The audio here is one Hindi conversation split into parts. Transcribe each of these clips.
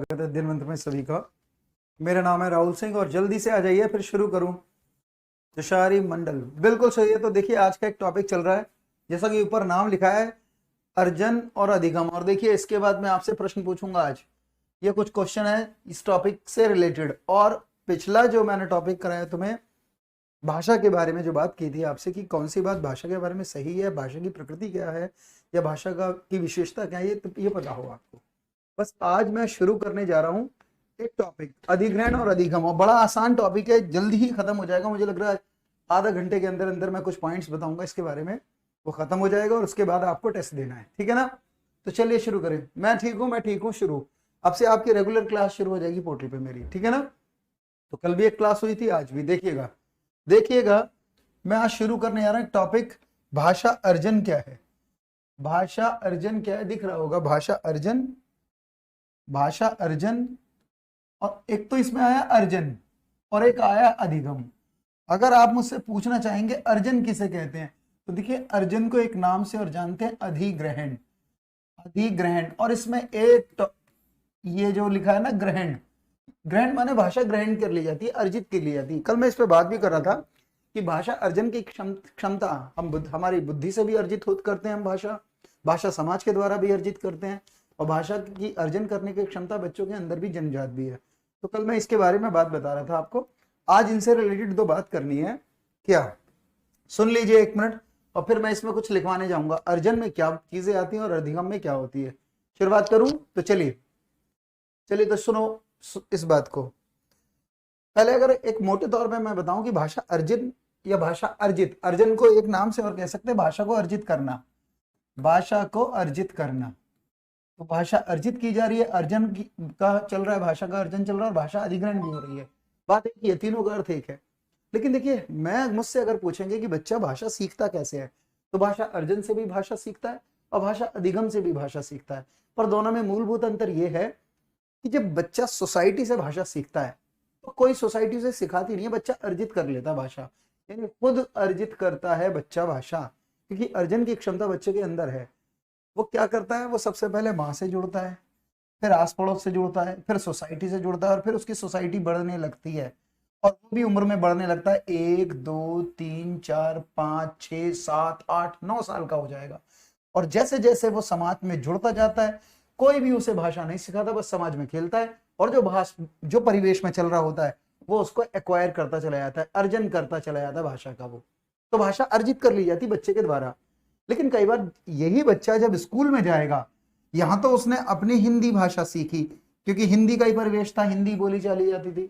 स्वागत है दिन मंत्र में सभी का। मेरा नाम है राहुल सिंह और जल्दी से आ जाइए फिर शुरू करूं। तुषारी मंडल बिल्कुल सही है। तो देखिए आज का एक टॉपिक चल रहा है, जैसा कि ऊपर नाम लिखा है अर्जन और अधिगम। और देखिए इसके बाद मैं आपसे प्रश्न पूछूंगा आज। ये कुछ क्वेश्चन है इस टॉपिक से रिलेटेड। और पिछला जो मैंने टॉपिक कराया तुम्हें भाषा के बारे में, जो बात की थी आपसे कि कौन सी बात भाषा के बारे में सही है, भाषा की प्रकृति क्या है या भाषा का की विशेषता क्या है, ये पता हो आपको। बस आज मैं शुरू करने जा रहा हूं एक टॉपिक अधिग्रहण और अधिगम। और बड़ा आसान टॉपिक है, जल्दी ही खत्म हो जाएगा। मुझे लग रहा है आधा घंटे के अंदर अंदर मैं कुछ पॉइंट्स बताऊंगा इसके बारे में, वो खत्म हो जाएगा और उसके बाद आपको टेस्ट देना है, ठीक है ना। तो चलिए शुरू करें। मैं ठीक हूँ शुरू। अब से आपकी रेगुलर क्लास शुरू हो जाएगी पोर्टल पे मेरी, ठीक है ना। तो कल भी एक क्लास हुई थी, आज भी देखिएगा। मैं आज शुरू करने जा रहा हूं टॉपिक भाषा अर्जन क्या है। भाषा अर्जन क्या है दिख रहा होगा, भाषा अर्जन। और एक तो इसमें आया अर्जन और एक आया अधिगम। अगर आप मुझसे पूछना चाहेंगे अर्जन किसे कहते हैं, तो देखिए अर्जन को एक नाम से और जानते हैं अधिग्रहण। और इसमें एक ये जो लिखा है ना ग्रहण माने भाषा ग्रहण कर ली जाती है, अर्जित कर ली जाती है। कल मैं इस पे बात भी कर रहा था कि भाषा अर्जन की क्षमता हमारी बुद्धि से भी अर्जित करते हैं। हम भाषा समाज के द्वारा भी अर्जित करते हैं और भाषा की अर्जन करने की क्षमता बच्चों के अंदर भी जन्मजात भी है। तो कल मैं इसके बारे में बात बता रहा था आपको। आज इनसे रिलेटेड दो बात करनी है। क्या, सुन लीजिए एक मिनट और फिर मैं इसमें कुछ लिखवाने जाऊंगा। अर्जन में क्या चीजें आती हैं और अधिगम में क्या होती है। शुरुआत करूं तो चलिए तो सुनो इस बात को। पहले अगर एक मोटे तौर पे मैं बताऊं कि भाषा अर्जन या भाषा अर्जित, अर्जन को एक नाम से और कह सकते हैं भाषा को अर्जित करना। तो भाषा अर्जित की जा रही है, अर्जन का चल रहा है, भाषा का अर्जन चल रहा है और भाषा अधिग्रहण भी हो रही है। बात एक ही है, तीनों का अर्थ एक है। लेकिन देखिए मुझसे अगर पूछेंगे कि बच्चा भाषा सीखता कैसे है, तो भाषा अर्जन से भी भाषा सीखता है और भाषा अधिगम से भी भाषा सीखता है। पर दोनों में मूलभूत अंतर यह है कि जब बच्चा सोसाइटी से भाषा सीखता है तो कोई सोसाइटी उसे सिखाती नहीं है, बच्चा अर्जित कर लेता भाषा, यानी खुद अर्जित करता है बच्चा भाषा, क्योंकि अर्जन की क्षमता बच्चे के अंदर है। वो क्या करता है, वो सबसे पहले माँ से जुड़ता है, फिर आस पड़ोस से जुड़ता है, फिर सोसाइटी से जुड़ता है और फिर उसकी सोसाइटी बढ़ने लगती है और वो भी उम्र में बढ़ने लगता है। 1 2 3 4 5 6 7 8 9 साल का हो जाएगा और जैसे जैसे वो समाज में जुड़ता जाता है, कोई भी उसे भाषा नहीं सिखाता, बस समाज में खेलता है और जो परिवेश में चल रहा होता है वो उसको एक्वायर करता चला जाता है, अर्जन करता चला जाता है भाषा का। वो तो भाषा अर्जित कर ली जाती बच्चे के द्वारा। लेकिन कई बार यही बच्चा जब स्कूल में जाएगा, यहां तो उसने अपनी हिंदी भाषा सीखी क्योंकि हिंदी का ही परिवेश था, हिंदी बोली चली जाती थी।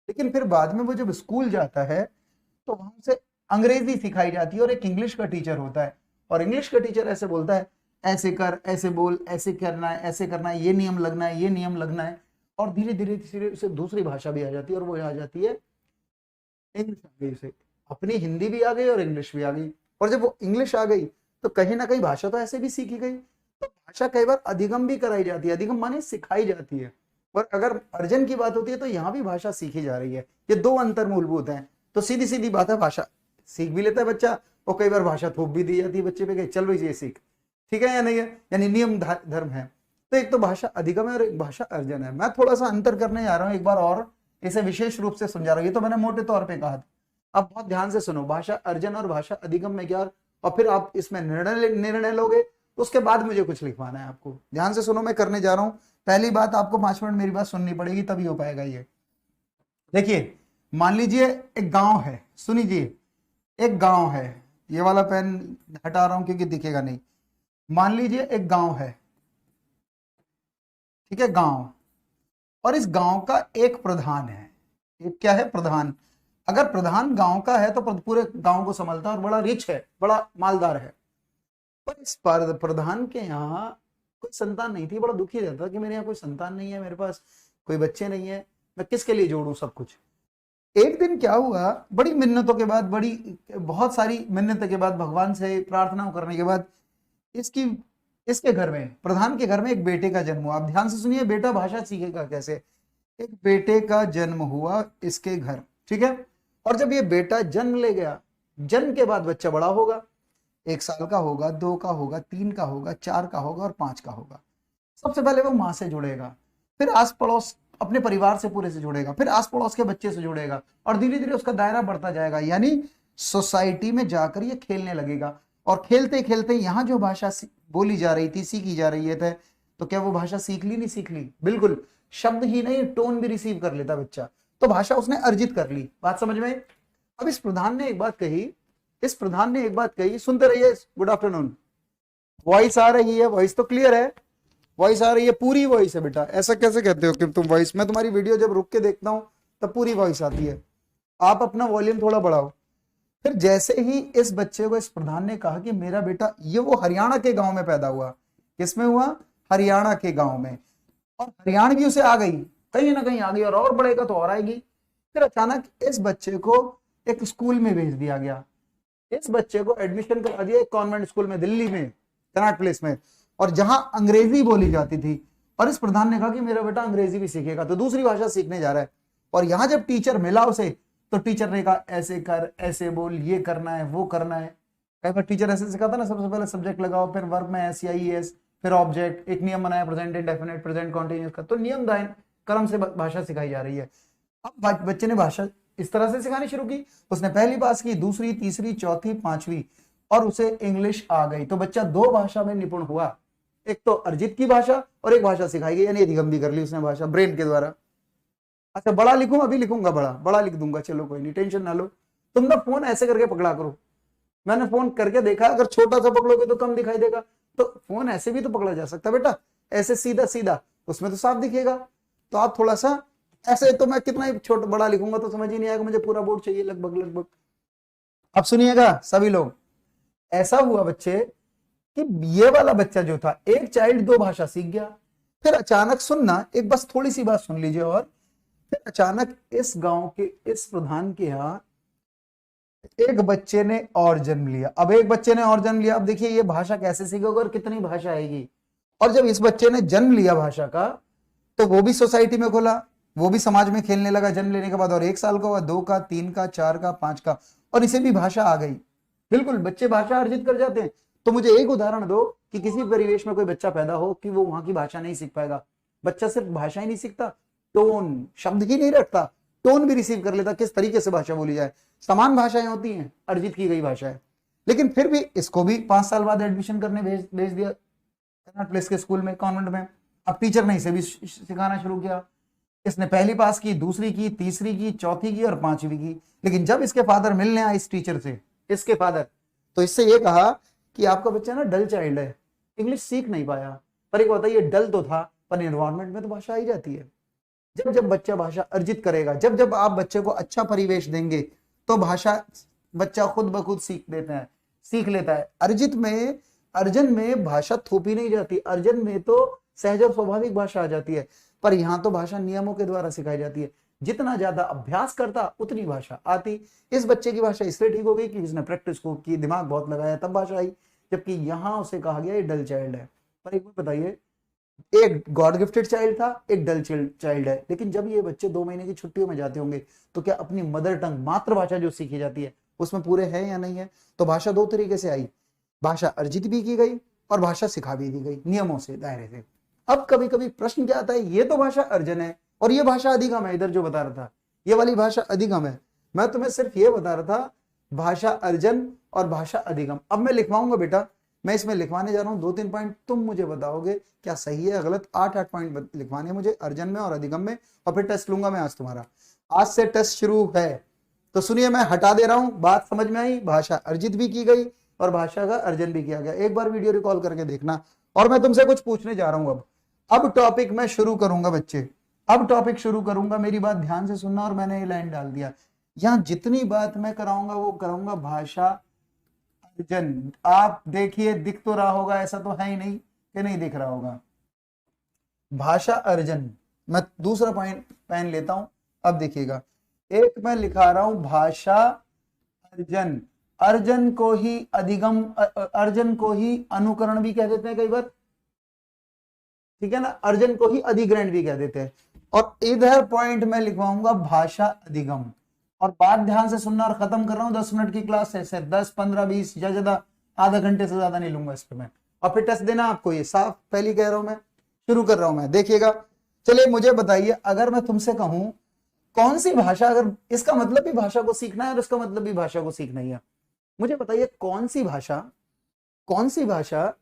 लेकिन फिर बाद में वो जब स्कूल जाता है तो वहां से अंग्रेजी सिखाई जाती है और एक इंग्लिश का टीचर होता है और इंग्लिश का टीचर ऐसे बोलता है, ऐसे कर, ऐसे बोल, ऐसे करना है, ऐसे करना है, ये नियम लगना है, ये नियम लगना है। और धीरे धीरे उसे दूसरी भाषा भी आ जाती है और वो आ जाती है इंग्लिश। आ गई उसे, अपनी हिंदी भी आ गई और इंग्लिश भी आ गई। और जब वो इंग्लिश आ गई तो कहीं ना कहीं भाषा तो ऐसे भी सीखी गई। तो भाषा कई बार अधिगम भी कराई जाती है, अधिगम माने सिखाई जाती है। और अगर अर्जन की बात होती है तो यहाँ भी भाषा सीखी जा रही है। ये दो अंतर मूलभूत हैं। तो सीधी सीधी बात है, भाषा सीख भी लेता है बच्चा और कई बार भाषा थोप भी दी जाती है बच्चे पे, चल भाई ये सीख, ठीक है या नहीं है, यानी नियम धर्म है। तो एक तो भाषा अधिगम है और एक भाषा अर्जन है। मैं थोड़ा सा अंतर करने जा रहा हूं एक बार और इसे विशेष रूप से समझा रहा हूं। ये तो मैंने मोटे तौर पे कहा था, अब बहुत ध्यान से सुनो। भाषा अर्जन और भाषा अधिगम में क्या, और फिर आप इसमें निर्णय लोगे तो उसके बाद मुझे कुछ लिखवाना है आपको। ध्यान से सुनो, मैं करने जा रहा हूं। पहली बात, आपको 5 मिनट मेरी बात सुननी पड़ेगी तभी हो पाएगा ये। देखिए मान लीजिए एक गांव है, सुनिए एक गांव है, ये वाला पेन हटा रहा हूं क्योंकि दिखेगा नहीं। मान लीजिए एक गांव है, ठीक है, गांव, और इस गांव का एक प्रधान है। एक क्या है, प्रधान। अगर प्रधान गांव का है तो पूरे गांव को संभालता है और बड़ा रिच है, बड़ा मालदार है। पर इस प्रधान के यहाँ कोई संतान नहीं थी, बड़ा दुखी रहता कि मेरे यहाँ कोई संतान नहीं है, मेरे पास कोई बच्चे नहीं है, मैं किसके लिए जोड़ू सब कुछ। एक दिन क्या हुआ, बड़ी मिन्नतों के बाद, बहुत सारी मिन्नतों के बाद, भगवान से प्रार्थना करने के बाद इसके घर में, प्रधान के घर में एक बेटे का जन्म हुआ। आप ध्यान से सुनिए, बेटा भाषा सीखेगा कैसे। एक बेटे का जन्म हुआ इसके घर, ठीक है। और जब ये बेटा जन्म ले गया, जन्म के बाद बच्चा बड़ा होगा, 1 साल का होगा, 2 का होगा, 3 का होगा, 4 का होगा और 5 का होगा। सबसे पहले वो माँ से जुड़ेगा फिर आस पड़ोस अपने परिवार से पूरे से जुड़ेगा, फिर आस पड़ोस के बच्चे से जुड़ेगा और धीरे धीरे उसका दायरा बढ़ता जाएगा, यानी सोसाइटी में जाकर ये खेलने लगेगा। और खेलते खेलते यहाँ जो भाषा बोली जा रही थी, सीखी जा रही है, तो क्या वो भाषा सीख ली? नहीं सीख ली, बिल्कुल। शब्द ही नहीं, टोन भी रिसीव कर लेता बच्चा, तो भाषा उसने अर्जित कर ली। बात समझ में? अब इस प्रधान ने एक बात कही, सुनते रहिए। Good afternoon. वॉइस आ रही है? वॉइस तो क्लियर है, वॉइस आ रही है, पूरी वॉइस है बेटा। ऐसा कैसे कहते हो कि तुम वॉइस, मैं तुम्हारी वीडियो जब रुक के देखता हूं तब पूरी वॉइस आती है। आप अपना वॉल्यूम थोड़ा बढ़ाओ। फिर जैसे ही इस बच्चे को इस प्रधान ने कहा कि मेरा बेटा, ये वो हरियाणा के गांव में पैदा हुआ। किसमें हुआ? हरियाणा के गांव में। और हरियाणवी उसे आ गई, कहीं ना कहीं आ गई, और बढ़ेगा तो और आएगी। फिर अचानक इस बच्चे को एक स्कूल में भेज दिया गया। इस बच्चे को एडमिशन करा दिया एक कॉन्वेंट स्कूल में, दिल्ली में, कनॉट प्लेस में, और जहां अंग्रेजी बोली जाती थी। और इस प्रधान ने कहा कि मेरा बेटा अंग्रेजी भी सीखेगा, तो दूसरी भाषा सीखने जा रहा है। और यहां जब टीचर मिला उसे, तो टीचर ने कहा ऐसे कर, ऐसे बोल, ये करना है, वो करना है। कई बार टीचर ऐसे सिखाता ना, सबसे पहले सब्जेक्ट लगाओ, फिर वर्ब में एस या ई एस, फिर ऑब्जेक्ट, एक नियम बनाया प्रेजेंट इंडेफिनिट, प्रेजेंट कॉन्टिन्यूअस का। तो नियम दायन क्रम से भाषा सिखाई जा रही है। अब बच्चे ने भाषा इस तरह से सिखानी शुरू की। उसने पहली पास की, दूसरी, तीसरी, चौथी, पांचवी, और उसे इंग्लिश आ गई। तो बच्चा दो भाषा में निपुण हुआ, एक तो अर्जित की भाषा और एक भाषा सिखाई गई, यानी अधिगम भी कर ली उसने भाषा ब्रेन के द्वारा। अच्छा, बड़ा लिखूं? अभी लिखूंगा, बड़ा लिख दूंगा, चलो कोई नहीं, टेंशन ना लो। तुम ना फोन ऐसे करके पकड़ा करो। मैंने फोन करके देखा, अगर छोटा सा पकड़ोगे तो कम दिखाई देगा, तो फोन ऐसे भी तो पकड़ा जा सकता है बेटा, ऐसे सीधा सीधा, उसमें तो साफ दिखेगा। तो आप थोड़ा सा ऐसे, तो मैं कितना ही छोटा बड़ा लिखूंगा तो समझ ही नहीं आएगा, मुझे पूरा बोर्ड चाहिए लगभग। अब सुनिएगा सभी लोग, ऐसा हुआ बच्चे कि ये वाला बच्चा जो था, एक चाइल्ड दो भाषा सीख गया। फिर अचानक, सुनना, एक बस थोड़ी सी बात सुन लीजिए, और फिर अचानक इस गांव के इस प्रधान के यहाँ एक बच्चे ने और जन्म लिया। अब एक बच्चे ने और जन्म लिया, अब देखिए ये भाषा कैसे सीखोगे और कितनी भाषा आएगी। और जब इस बच्चे ने जन्म लिया भाषा का, तो वो भी सोसाइटी में खुला, वो भी समाज में खेलने लगा जन्म लेने के बाद। और 1 साल का हुआ, 2 का, 3 का, 4 का, 5 का, और इसे भी भाषा आ गई। बिल्कुल, बच्चे भाषा अर्जित कर जाते हैं। तो मुझे एक उदाहरण दो कि किसी परिवेश में कोई बच्चा पैदा हो कि वो वहां की भाषा नहीं सीख पाएगा। बच्चा सिर्फ भाषा ही नहीं सीखता, टोन, शब्द ही नहीं रटता, टोन भी रिसीव कर लेता, किस तरीके से भाषा बोली जाए। समान भाषाएं होती हैं, अर्जित की गई भाषाएं। लेकिन फिर भी इसको भी 5 साल बाद एडमिशन करने भेज दिया कनॉट प्लेस के स्कूल में, कॉन्वेंट में। अब टीचर ने इसे भी सिखाना शुरू किया। इसने पहली पास की, दूसरी की, तीसरी की, चौथी की और पांचवी की। लेकिन जब इसके फादर मिलने आए इस टीचर से, इसके फादर, तो इससे ये कहा कि आपका बच्चा ना डल चाइल्ड है, इंग्लिश सीख नहीं पाया। पर एक होता है, ये डल तो था, पर एनवायरमेंट में तो भाषा आई जाती है। जब जब बच्चा भाषा अर्जित करेगा, जब जब आप बच्चे को अच्छा परिवेश देंगे, तो भाषा बच्चा खुद ब खुद सीख लेता है। अर्जन में भाषा थोपी नहीं जाती, अर्जन में तो सहज और स्वाभाविक भाषा आ जाती है। पर यहाँ तो भाषा नियमों के द्वारा सिखाई जाती है। जितना ज्यादा अभ्यास करता उतनी भाषा आती। इस बच्चे की भाषा इसलिए ठीक हो गई कि इसने प्रैक्टिस खूब की, दिमाग बहुत लगाया, तब भाषा आई। जबकि यहाँ उसे कहा गया ये डल चाइल्ड है। पर एक बात बताइए, एक गॉड गिफ्टेड चाइल्ड था, एक डल चाइल्ड है। लेकिन जब ये बच्चे 2 महीने की छुट्टियों में जाते होंगे, तो क्या अपनी मदर टंग, मातृभाषा जो सीखी जाती है, उसमें पूरे है या नहीं है? तो भाषा 2 तरीके से आई, भाषा अर्जित भी की गई और भाषा सिखा भी दी गई, नियमों से, दायरे से। अब कभी कभी प्रश्न क्या आता है, ये तो भाषा अर्जन है और ये भाषा अधिगम है। इधर जो बता रहा था, ये वाली भाषा अधिगम है। मैं तुम्हें सिर्फ ये बता रहा था, भाषा अर्जन और भाषा अधिगम। अब मैं लिखवाऊंगा बेटा, मैं इसमें लिखवाने जा रहा हूं 2-3 पॉइंट, तुम मुझे बताओगे क्या सही है गलत। 8-8 पॉइंट लिखवाने हैं मुझे अर्जन में और अधिगम में, और फिर टेस्ट लूंगा मैं आज तुम्हारा। आज से टेस्ट शुरू है। तो सुनिए, मैं हटा दे रहा हूं, बात समझ में आई? भाषा अर्जित भी की गई और भाषा का अर्जन भी किया गया। एक बार वीडियो रिकॉल करके देखना। और मैं तुमसे कुछ पूछने जा रहा हूं। अब टॉपिक मैं शुरू करूंगा बच्चे, अब टॉपिक शुरू करूंगा, मेरी बात ध्यान से सुनना। और मैंने ये लाइन डाल दिया, यहां जितनी बात मैं कराऊंगा वो कराऊंगा भाषा अर्जन। आप देखिए, दिख तो रहा होगा, ऐसा तो है ही नहीं कि नहीं दिख रहा होगा। भाषा अर्जन, मैं दूसरा पॉइंट पेन लेता हूं। अब देखिएगा, एक मैं लिखा रहा हूं भाषा अर्जन। अर्जन को ही अधिगम, अर्जन को ही अनुकरण भी कह देते हैं कई बार, ठीक है ना। अर्जन को ही अधिग्रहण भी कह देते हैं। और इधर पॉइंट में लिखवाऊंगा भाषा अधिगम। और बात ध्यान से सुनना, और खत्म कर रहा हूं 10 मिनट की क्लास है, 10, 15, 20 या ज्यादा, आधा घंटे से ज्यादा नहीं लूंगा इस पे मैं। और फिर टेस्ट देना आपको, ये साफ पहली कह रहा हूं मैं, शुरू कर रहा हूं मैं। देखिएगा, चलिए मुझे बताइए, अगर मैं तुमसे कहूं कौन सी भाषा, अगर इसका मतलब भी भाषा को सीखना है और इसका मतलब भी भाषा को सीखना ही है, मुझे बताइए कौन सी भाषा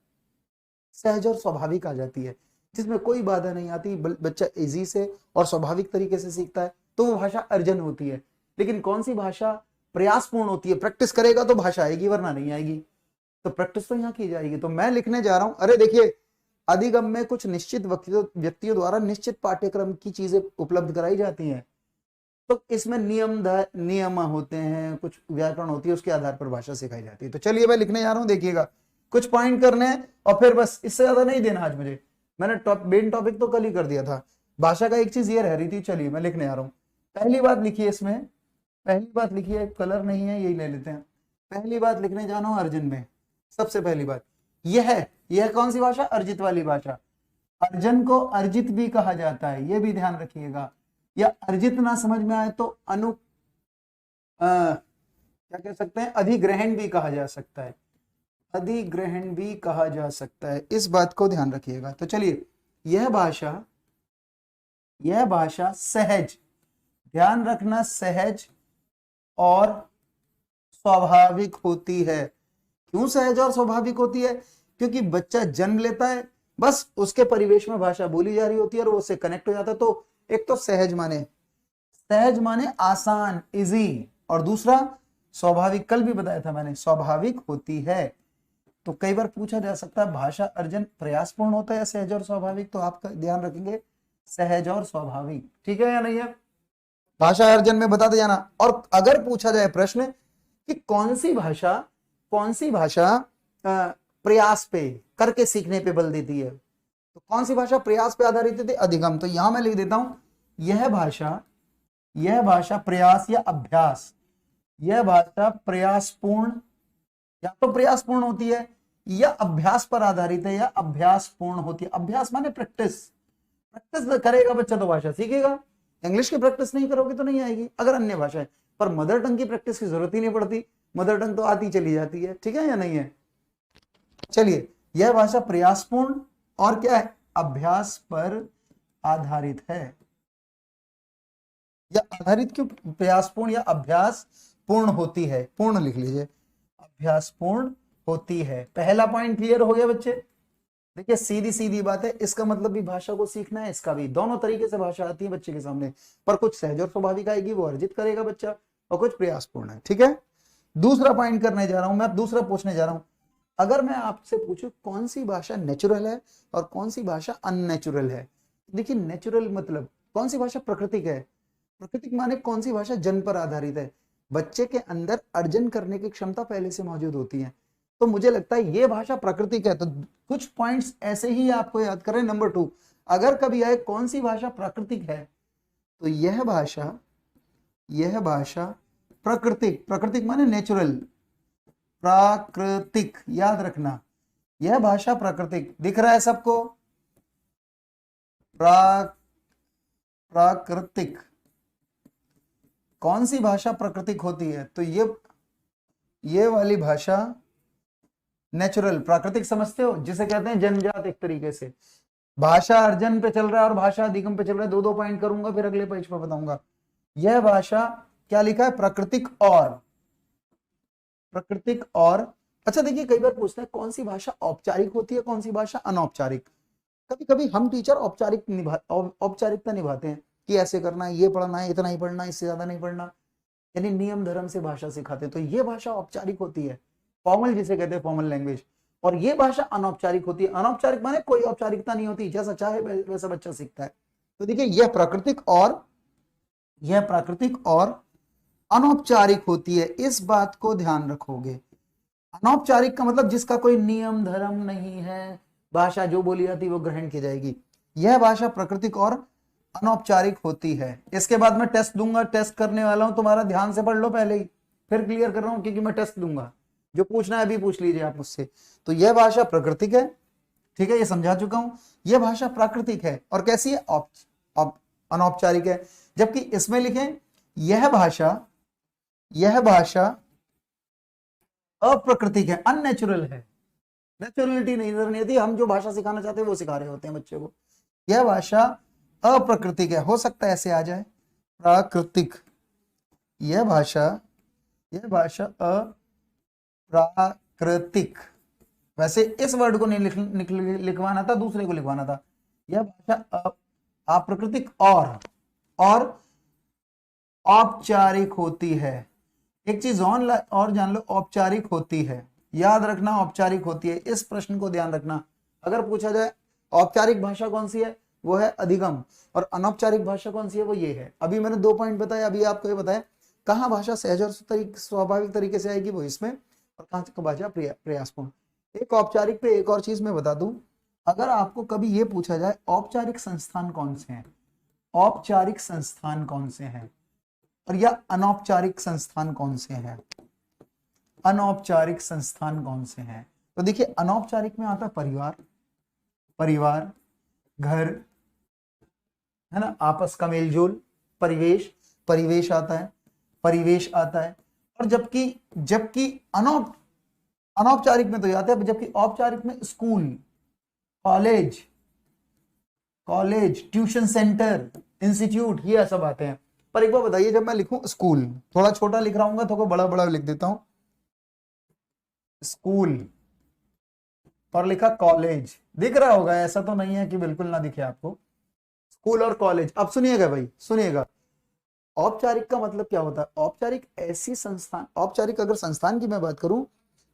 सहज और स्वाभाविक आ जाती है, जिसमें कोई बाधा नहीं आती, बच्चा इजी से और स्वाभाविक तरीके से सीखता है, तो वो भाषा अर्जन होती है। लेकिन कौन सी भाषा प्रयासपूर्ण होती है, प्रैक्टिस करेगा तो भाषा आएगी वरना नहीं आएगी, तो प्रैक्टिस तो यहाँ की जाएगी। तो मैं लिखने जा रहा हूं, अरे देखिए, अधिगम में कुछ निश्चित व्यक्तियों द्वारा निश्चित पाठ्यक्रम की चीजें उपलब्ध कराई जाती हैं, तो इसमें नियम होते हैं, कुछ व्याकरण होती है, उसके आधार पर भाषा सिखाई जाती है। तो चलिए मैं लिखने जा रहा हूं, देखिएगा कुछ पॉइंट करने हैं और फिर बस, इससे ज्यादा नहीं देना आज मुझे, मैंने मेन टॉपिक तो कल ही कर दिया था, भाषा का एक चीज ये रह रही थी। चलिए मैं लिखने आ रहा हूं, पहली बात लिखिए, इसमें पहली बात लिखिए, कलर नहीं है यही ले लेते हैं, पहली बात लिखने जाना हूं अर्जन में। सबसे पहली बात यह कौन सी भाषा, अर्जित वाली भाषा। अर्जन को अर्जित भी कहा जाता है, यह भी ध्यान रखिएगा, या अर्जित ना समझ में आए तो क्या कह सकते हैं, अधिग्रहण भी कहा जा सकता है, अधिग्रहण भी कहा जा सकता है, इस बात को ध्यान रखिएगा। तो चलिए, यह भाषा सहज, ध्यान रखना, सहज और स्वाभाविक होती है। क्यों सहज और स्वाभाविक होती है? क्योंकि बच्चा जन्म लेता है, बस उसके परिवेश में भाषा बोली जा रही होती है और वो उससे कनेक्ट हो जाता है। तो एक तो सहज माने आसान, इजी, और दूसरा स्वाभाविक, कल भी बताया था मैंने, स्वाभाविक होती है। तो कई बार पूछा जा सकता है भाषा अर्जन प्रयासपूर्ण होता है या सहज और स्वाभाविक, तो आपका ध्यान रखेंगे सहज और स्वाभाविक, ठीक है या नहीं है? भाषा अर्जन में बताते जाना। और अगर पूछा जाए प्रश्न कि कौन सी भाषा प्रयास पे, करके सीखने पे बल देती है, तो कौन सी भाषा प्रयास पे आधारित है? अधिगम। तो यहां मैं लिख देता हूं, यह भाषा प्रयास या अभ्यास, यह भाषा प्रयासपूर्ण, या तो प्रयासपूर्ण होती है या अभ्यास पर आधारित है या अभ्यासपूर्ण होती है। अभ्यास माने प्रैक्टिस करेगा बच्चा तो भाषा सीखेगा, इंग्लिश की प्रैक्टिस नहीं करोगे तो नहीं आएगी। अगर अन्य भाषा है, पर मदर टंग की प्रैक्टिस की जरूरत ही नहीं पड़ती, मदर टंग तो आती चली जाती है, ठीक है या नहीं है? चलिए, यह भाषा प्रयासपूर्ण और क्या है, अभ्यास पर आधारित है। या आधारित क्यों, प्रयासपूर्ण या अभ्यास पूर्ण होती है, पूर्ण लिख लीजिए, अभ्यास पूर्ण होती है। पहला पॉइंट क्लियर हो गया बच्चे? देखिए सीधी बात है, इसका मतलब भी भाषा को सीखना है, इसका भी, दोनों तरीके से भाषा आती है बच्चे के सामने, पर कुछ सहज और स्वाभाविक आएगी, वो अर्जित करेगा बच्चा, और कुछ प्रयासपूर्ण है, ठीक है। दूसरा पॉइंट करने जा रहा हूं मैं, दूसरा पूछने जा रहा हूं, अगर मैं आपसे पूछूं कौन सी भाषा नेचुरल है और कौन सी भाषा अननेचुरल है। देखिए नेचुरल मतलब कौन सी भाषा प्राकृतिक है, प्राकृतिक माने कौन सी भाषा जन्म पर आधारित है, बच्चे के अंदर अर्जन करने की क्षमता पहले से मौजूद होती है। तो मुझे लगता है ये भाषा प्राकृतिक है। तो कुछ पॉइंट्स ऐसे ही आपको याद करें। नंबर 2, अगर कभी आए कौन सी भाषा प्राकृतिक है, तो यह भाषा प्राकृतिक माने नेचुरल, प्राकृतिक, याद रखना, यह भाषा प्राकृतिक, दिख रहा है सबको, प्राकृतिक। कौन सी भाषा प्राकृतिक होती है? तो ये वाली भाषा नेचुरल, प्राकृतिक समझते हो, जिसे कहते हैं जन्मजात। एक तरीके से भाषा अर्जन पे चल रहा है और भाषा अधिगम पे चल रहा है, दो पॉइंट करूंगा, फिर अगले पेज पर बताऊंगा। यह भाषा क्या लिखा है, प्राकृतिक और अच्छा देखिए, कई बार पूछते हैं कौन सी भाषा औपचारिक होती है, कौन सी भाषा अनौपचारिक। कभी कभी हम टीचर औपचारिकता निभाते हैं कि ऐसे करना है, ये पढ़ना है, इतना ही पढ़ना है, इससे ज्यादा नहीं पढ़ना, यानी नियम धर्म से भाषा सिखाते हैं। तो ये भाषा औपचारिक होती है, फॉर्मल जिसे कहते हैं, फॉर्मल लैंग्वेज। और ये भाषा अनौपचारिक होती है। अनौपचारिक माने कोई औपचारिकता नहीं होती, जैसा चाहे वैसा बच्चा सीखता है। तो देखिए यह प्राकृतिक और अनौपचारिक होती है, इस बात को ध्यान रखोगे। अनौपचारिक का मतलब जिसका कोई नियम धर्म नहीं है, भाषा जो बोली जाती है वो ग्रहण की जाएगी। यह भाषा प्राकृतिक और अनौपचारिक होती है। इसके बाद मैं टेस्ट दूंगा, टेस्ट करने वाला हूं, तुम्हारा ध्यान से पढ़ लो पहले ही, फिर क्लियर कर रहा हूं, क्योंकि मैं टेस्ट दूंगा। जो पूछना है अभी पूछ लीजिए आप मुझसे। तो यह भाषा प्राकृतिक है, ठीक है, ये समझा चुका हूं। यह भाषा प्राकृतिक है और कैसी है, अनौपचारिक है। जबकि इसमें लिखें यह भाषा अप्राकृतिक है, अननेचुरल है, नेचुरलिटी नहीं, हम जो भाषा सिखाना चाहते हैं वो सिखा रहे होते हैं बच्चे को। यह भाषा अप्राकृतिक है, हो सकता है ऐसे आ जाए प्राकृतिक। यह भाषा अप्राकृतिक। वैसे इस वर्ड को नहीं लिखवाना था, दूसरे को लिखवाना था। यह भाषा अप्राकृतिक और औपचारिक होती है। एक चीज और जान लो, औपचारिक होती है, याद रखना औपचारिक होती है। इस प्रश्न को ध्यान रखना, अगर पूछा जाए औपचारिक भाषा कौन सी है, वो है अधिगम, और अनौपचारिक भाषा कौन सी है, वो ये है। अभी मैंने 2 पॉइंट बताया, अभी आपको ये बताया कहाँ भाषा सहज और स्वाभाविक तरीके से आएगी, वो इसमें, और कहाँ भाषा प्रयासपूर्ण। एक औपचारिक पे एक और चीज मैं बता दूं, अगर आपको कभी ये पूछा जाए औपचारिक संस्थान कौन से हैं, औपचारिक संस्थान कौन से हैं, और या अनौपचारिक संस्थान कौन से हैं, अनौपचारिक संस्थान कौन से हैं, तो देखिए अनौपचारिक में आता है परिवार, घर, है ना, आपस का मेलजोल, परिवेश आता है, और जबकि अनौपचारिक में तो आता है, जबकि औपचारिक में school, college, tuition centre, institute, ये सब आते हैं। पर एक बार बताइए, जब मैं लिखूं स्कूल, थोड़ा छोटा लिख रहा हूँ, थोड़ा बड़ा बड़ा लिख देता हूं, स्कूल, और लिखा कॉलेज, दिख रहा होगा, ऐसा तो नहीं है कि बिल्कुल ना दिखे आपको, स्कूल और कॉलेज। अब सुनिएगा भाई, सुनिएगा, औपचारिक का मतलब क्या होता है? औपचारिक ऐसी संस्थान, औपचारिक अगर संस्थान की मैं बात करूं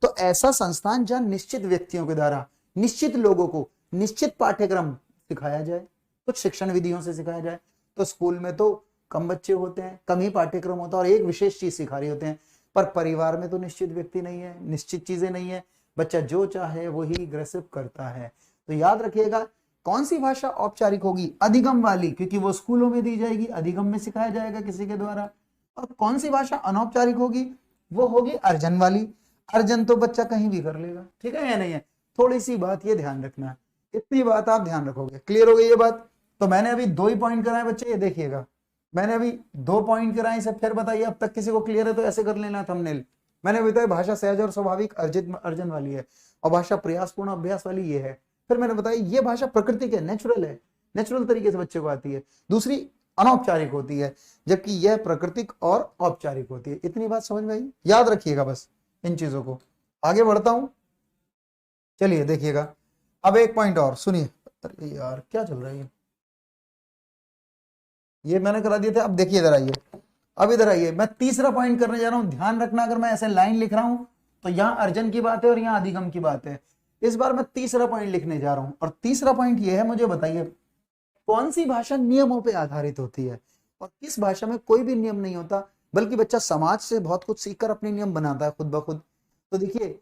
तो ऐसा संस्थान जहां निश्चित व्यक्तियों के द्वारा निश्चित लोगों को निश्चित पाठ्यक्रम सिखाया जाए, कुछ शिक्षण विधियों से सिखाया जाए। तो स्कूल में तो कम बच्चे होते हैं, कम ही पाठ्यक्रम होता है, और एक विशेष चीज सिखा रहे होते हैं। पर परिवार में तो निश्चित व्यक्ति नहीं है, निश्चित चीजें नहीं है, बच्चा जो चाहे वही ग्रसिप करता है। तो याद रखिएगा, कौन सी भाषा औपचारिक होगी? अधिगम वाली, क्योंकि वो स्कूलों में दी जाएगी, अधिगम में सिखाया जाएगा किसी के द्वारा। और कौन सी भाषा अनौपचारिक होगी? वो होगी अर्जन वाली। अर्जन तो बच्चा कहीं भी कर लेगा, ठीक है या नहीं है? थोड़ी सी बात ये ध्यान रखना है, इतनी बात आप ध्यान रखोगे। क्लियर हो गई ये बात? तो मैंने अभी 2 ही पॉइंट कराए बच्चे, ये देखिएगा, मैंने अभी 2 पॉइंट कराए, इसे फिर बताइए अब तक किसी को क्लियर है तो ऐसे कर लेना थंबनेल। मैंने बताया भाषा सहज और स्वाभाविक अर्जन वाली है, और भाषा प्रयासपूर्ण अभ्यास वाली ये है। फिर मैंने बताया ये भाषा प्राकृतिक है, नेचुरल है, नेचुरल तरीके से बच्चे को आती है। दूसरी अनौपचारिक होती है, जबकि यह प्राकृतिक और औपचारिक होती है। इतनी बात समझ में आई? याद रखिएगा बस इन चीजों को। आगे बढ़ता हूं, चलिए देखिएगा। अब एक पॉइंट और सुनिए। अरे यार क्या चल रहा है, ये मैंने करा दिए थे। अब देखिए इधर आइए, अब इधर आइए, मैं तीसरा पॉइंट करने जा रहा हूं। ध्यान रखना, अगर मैं ऐसे लाइन लिख रहा हूं तो यहां अर्जन की बात है और यहां अधिगम की बात है। इस बार मैं तीसरा पॉइंट लिखने जा रहा हूं, और तीसरा पॉइंट ये है, मुझे बताइए कौन सी भाषा नियमों पर आधारित होती है, और किस भाषा में कोई भी नियम नहीं होता, बल्कि बच्चा समाज से बहुत कुछ सीखकर अपने नियम बनाता है खुद ब खुद। तो देखिए,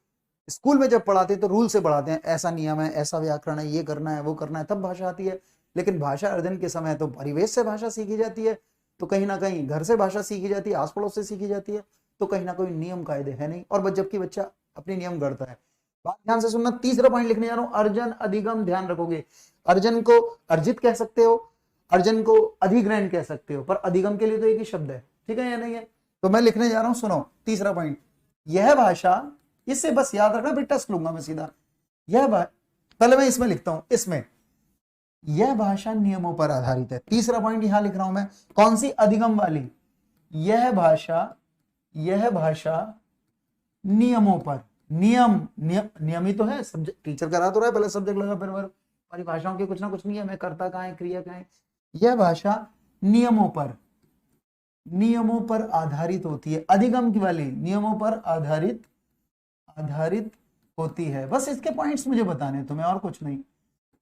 स्कूल में जब पढ़ाते हैं तो रूल से पढ़ाते हैं, ऐसा नियम है, ऐसा व्याकरण है, ये करना है, वो करना है, तब भाषा आती है। लेकिन भाषा अर्जन के समय तो परिवेश से भाषा सीखी जाती है, तो कहीं ना कहीं घर से भाषा सीखी जाती है, आस पड़ोस से सीखी जाती है, तो कहीं ना कोई नियम कायदे है नहीं, और जबकि बच्चा अपने नियम गढ़ता है। बात ध्यान से सुनना, तीसरा पॉइंट लिखने जा रहा हूं, अर्जन अधिगम। ध्यान रखोगे, अर्जन को अर्जित कह सकते हो, अर्जन को अधिग्रहण कह सकते हो, पर अधिगम के लिए तो एक ही शब्द है, ठीक है या नहीं है? तो मैं लिखने जा रहा हूं, सुनो तीसरा पॉइंट। यह भाषा, इससे बस याद रखना, फिर टेस्ट लूंगा मैं सीधा। पहले मैं इसमें लिखता हूं, इसमें यह भाषा नियमों पर आधारित है। तीसरा पॉइंट यहां लिख रहा हूं मैं, कौन सी? अधिगम वाली। यह भाषा नियमों पर, नियम ही तो है, सब्जेक्ट टीचर करा तो रहा है, पहले सब्जेक्ट लगा फिर वर्ब। परिभाषाओं के कुछ ना कुछ नियम है, कर्ता कहां है, क्रिया कहां है। यह भाषा नियमों पर आधारित होती है। अधिगम की वाली नियमों पर आधारित होती है। बस इसके पॉइंट्स मुझे बताने तुम्हें, और कुछ नहीं।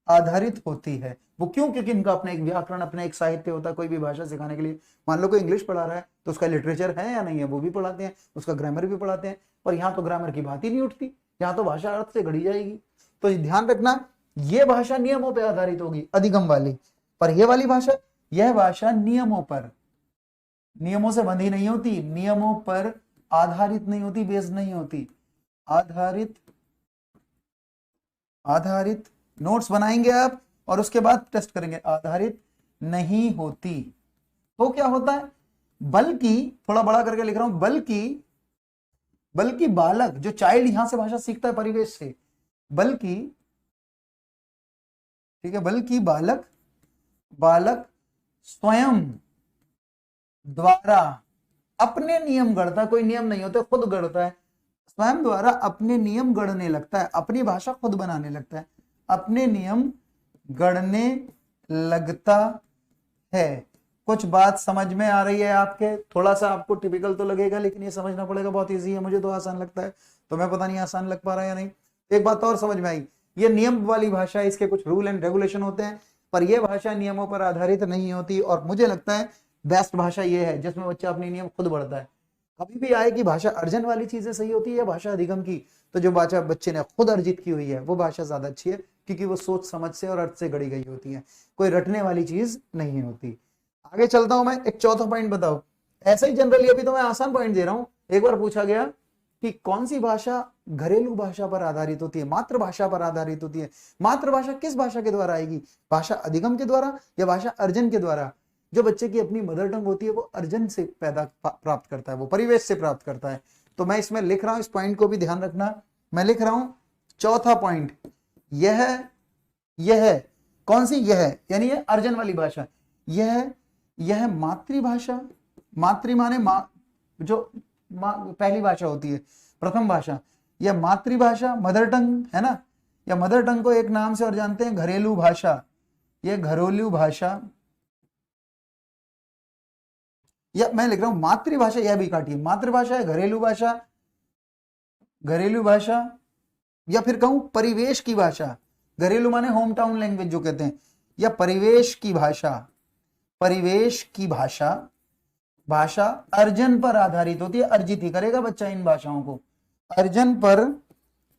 आधारित होती है वो क्यों? क्योंकि इनका अपना एक व्याकरण, अपना एक साहित्य होता है। कोई भी भाषा सिखाने के लिए, मान लो कोई इंग्लिश पढ़ा रहा है तो उसका लिटरेचर है या नहीं है, वो भी पढ़ाते हैं, उसका ग्रामर भी पढ़ाते हैं। पर यहाँ तो ग्रामर की बात ही नहीं उठती, यहाँ तो भाषा अर्थ से घड़ी जाएगी। तो ध्यान रखना, ये भाषा नियमों पर आधारित होगी, अधिगम वाली। पर यह वाली भाषा, यह भाषा नियमों से बंधी नहीं होती, नियमों पर आधारित नहीं होती, बेस्ड नहीं होती। आधारित नोट्स बनाएंगे आप, और उसके बाद टेस्ट करेंगे। आधारित नहीं होती तो क्या होता है? बल्कि, थोड़ा बड़ा करके लिख रहा हूं, बल्कि बालक, जो चाइल्ड यहां से भाषा सीखता है परिवेश से, बल्कि, ठीक है, बल्कि बालक स्वयं द्वारा अपने नियम गढ़ता, कोई नियम नहीं होते, खुद गढ़ता है, स्वयं द्वारा अपने नियम गढ़ने लगता है, अपनी भाषा खुद बनाने लगता है, अपने नियम गढ़ने लगता है। कुछ बात समझ में आ रही है आपके? थोड़ा सा आपको टिपिकल तो लगेगा, लेकिन ये समझना पड़ेगा, बहुत इजी है, मुझे तो आसान लगता है, तो मैं पता नहीं आसान लग पा रहा है या नहीं। एक बात और समझ में आई, ये नियम वाली भाषा है, इसके कुछ रूल एंड रेगुलेशन होते हैं, पर यह भाषा नियमों पर आधारित नहीं होती, और मुझे लगता है बेस्ट भाषा ये है जिसमें बच्चा अपने नियम खुद बढ़ता है। कभी भी आए कि भाषा अर्जन वाली चीजें सही होती है या भाषा अधिगम की, तो जो भाषा बच्चे ने खुद अर्जित की हुई है वो भाषा ज्यादा अच्छी है, क्योंकि वो सोच समझ से और अर्थ से गढ़ी गई होती है, कोई रटने वाली चीज नहीं होती। आगे चलता हूं मैं, एक चौथा पॉइंट बताओ। ऐसे ही जनरली अभी तो मैं आसान पॉइंट दे रहा हूं, एक बार पूछा गया कि कौन सी भाषा घरेलू भाषा पर आधारित होती है, मातृभाषा पर आधारित होती है। मातृभाषा किस भाषा के द्वारा आएगी, भाषा अधिगम के द्वारा या भाषा अर्जन के द्वारा? जो बच्चे की अपनी मदर टंग होती है वो अर्जन से पैदा प्राप्त करता है, वो परिवेश से प्राप्त करता है। तो मैं इसमें लिख रहा हूं, इस पॉइंट को भी ध्यान रखना, मैं लिख रहा हूं चौथा पॉइंट, यह कौन सी, यह यानी ये अर्जन वाली भाषा, यह मातृभाषा, मातृ माने मां, जो पहली भाषा होती है, प्रथम भाषा, यह मातृभाषा मदर टंग है ना, या मदर टंग को एक नाम से और जानते हैं घरेलू भाषा, यह घरेलू भाषा, या मैं लिख रहा हूं मातृभाषा, यह भी काटिए, मातृभाषा है, घरेलू भाषा, घरेलू भाषा, या फिर कहूं परिवेश की भाषा, घरेलू माने होम टाउन लैंग्वेज जो कहते हैं, या परिवेश की भाषा, परिवेश की भाषा, भाषा अर्जन पर आधारित होती है, अर्जित ही करेगा बच्चा इन भाषाओं को, अर्जन पर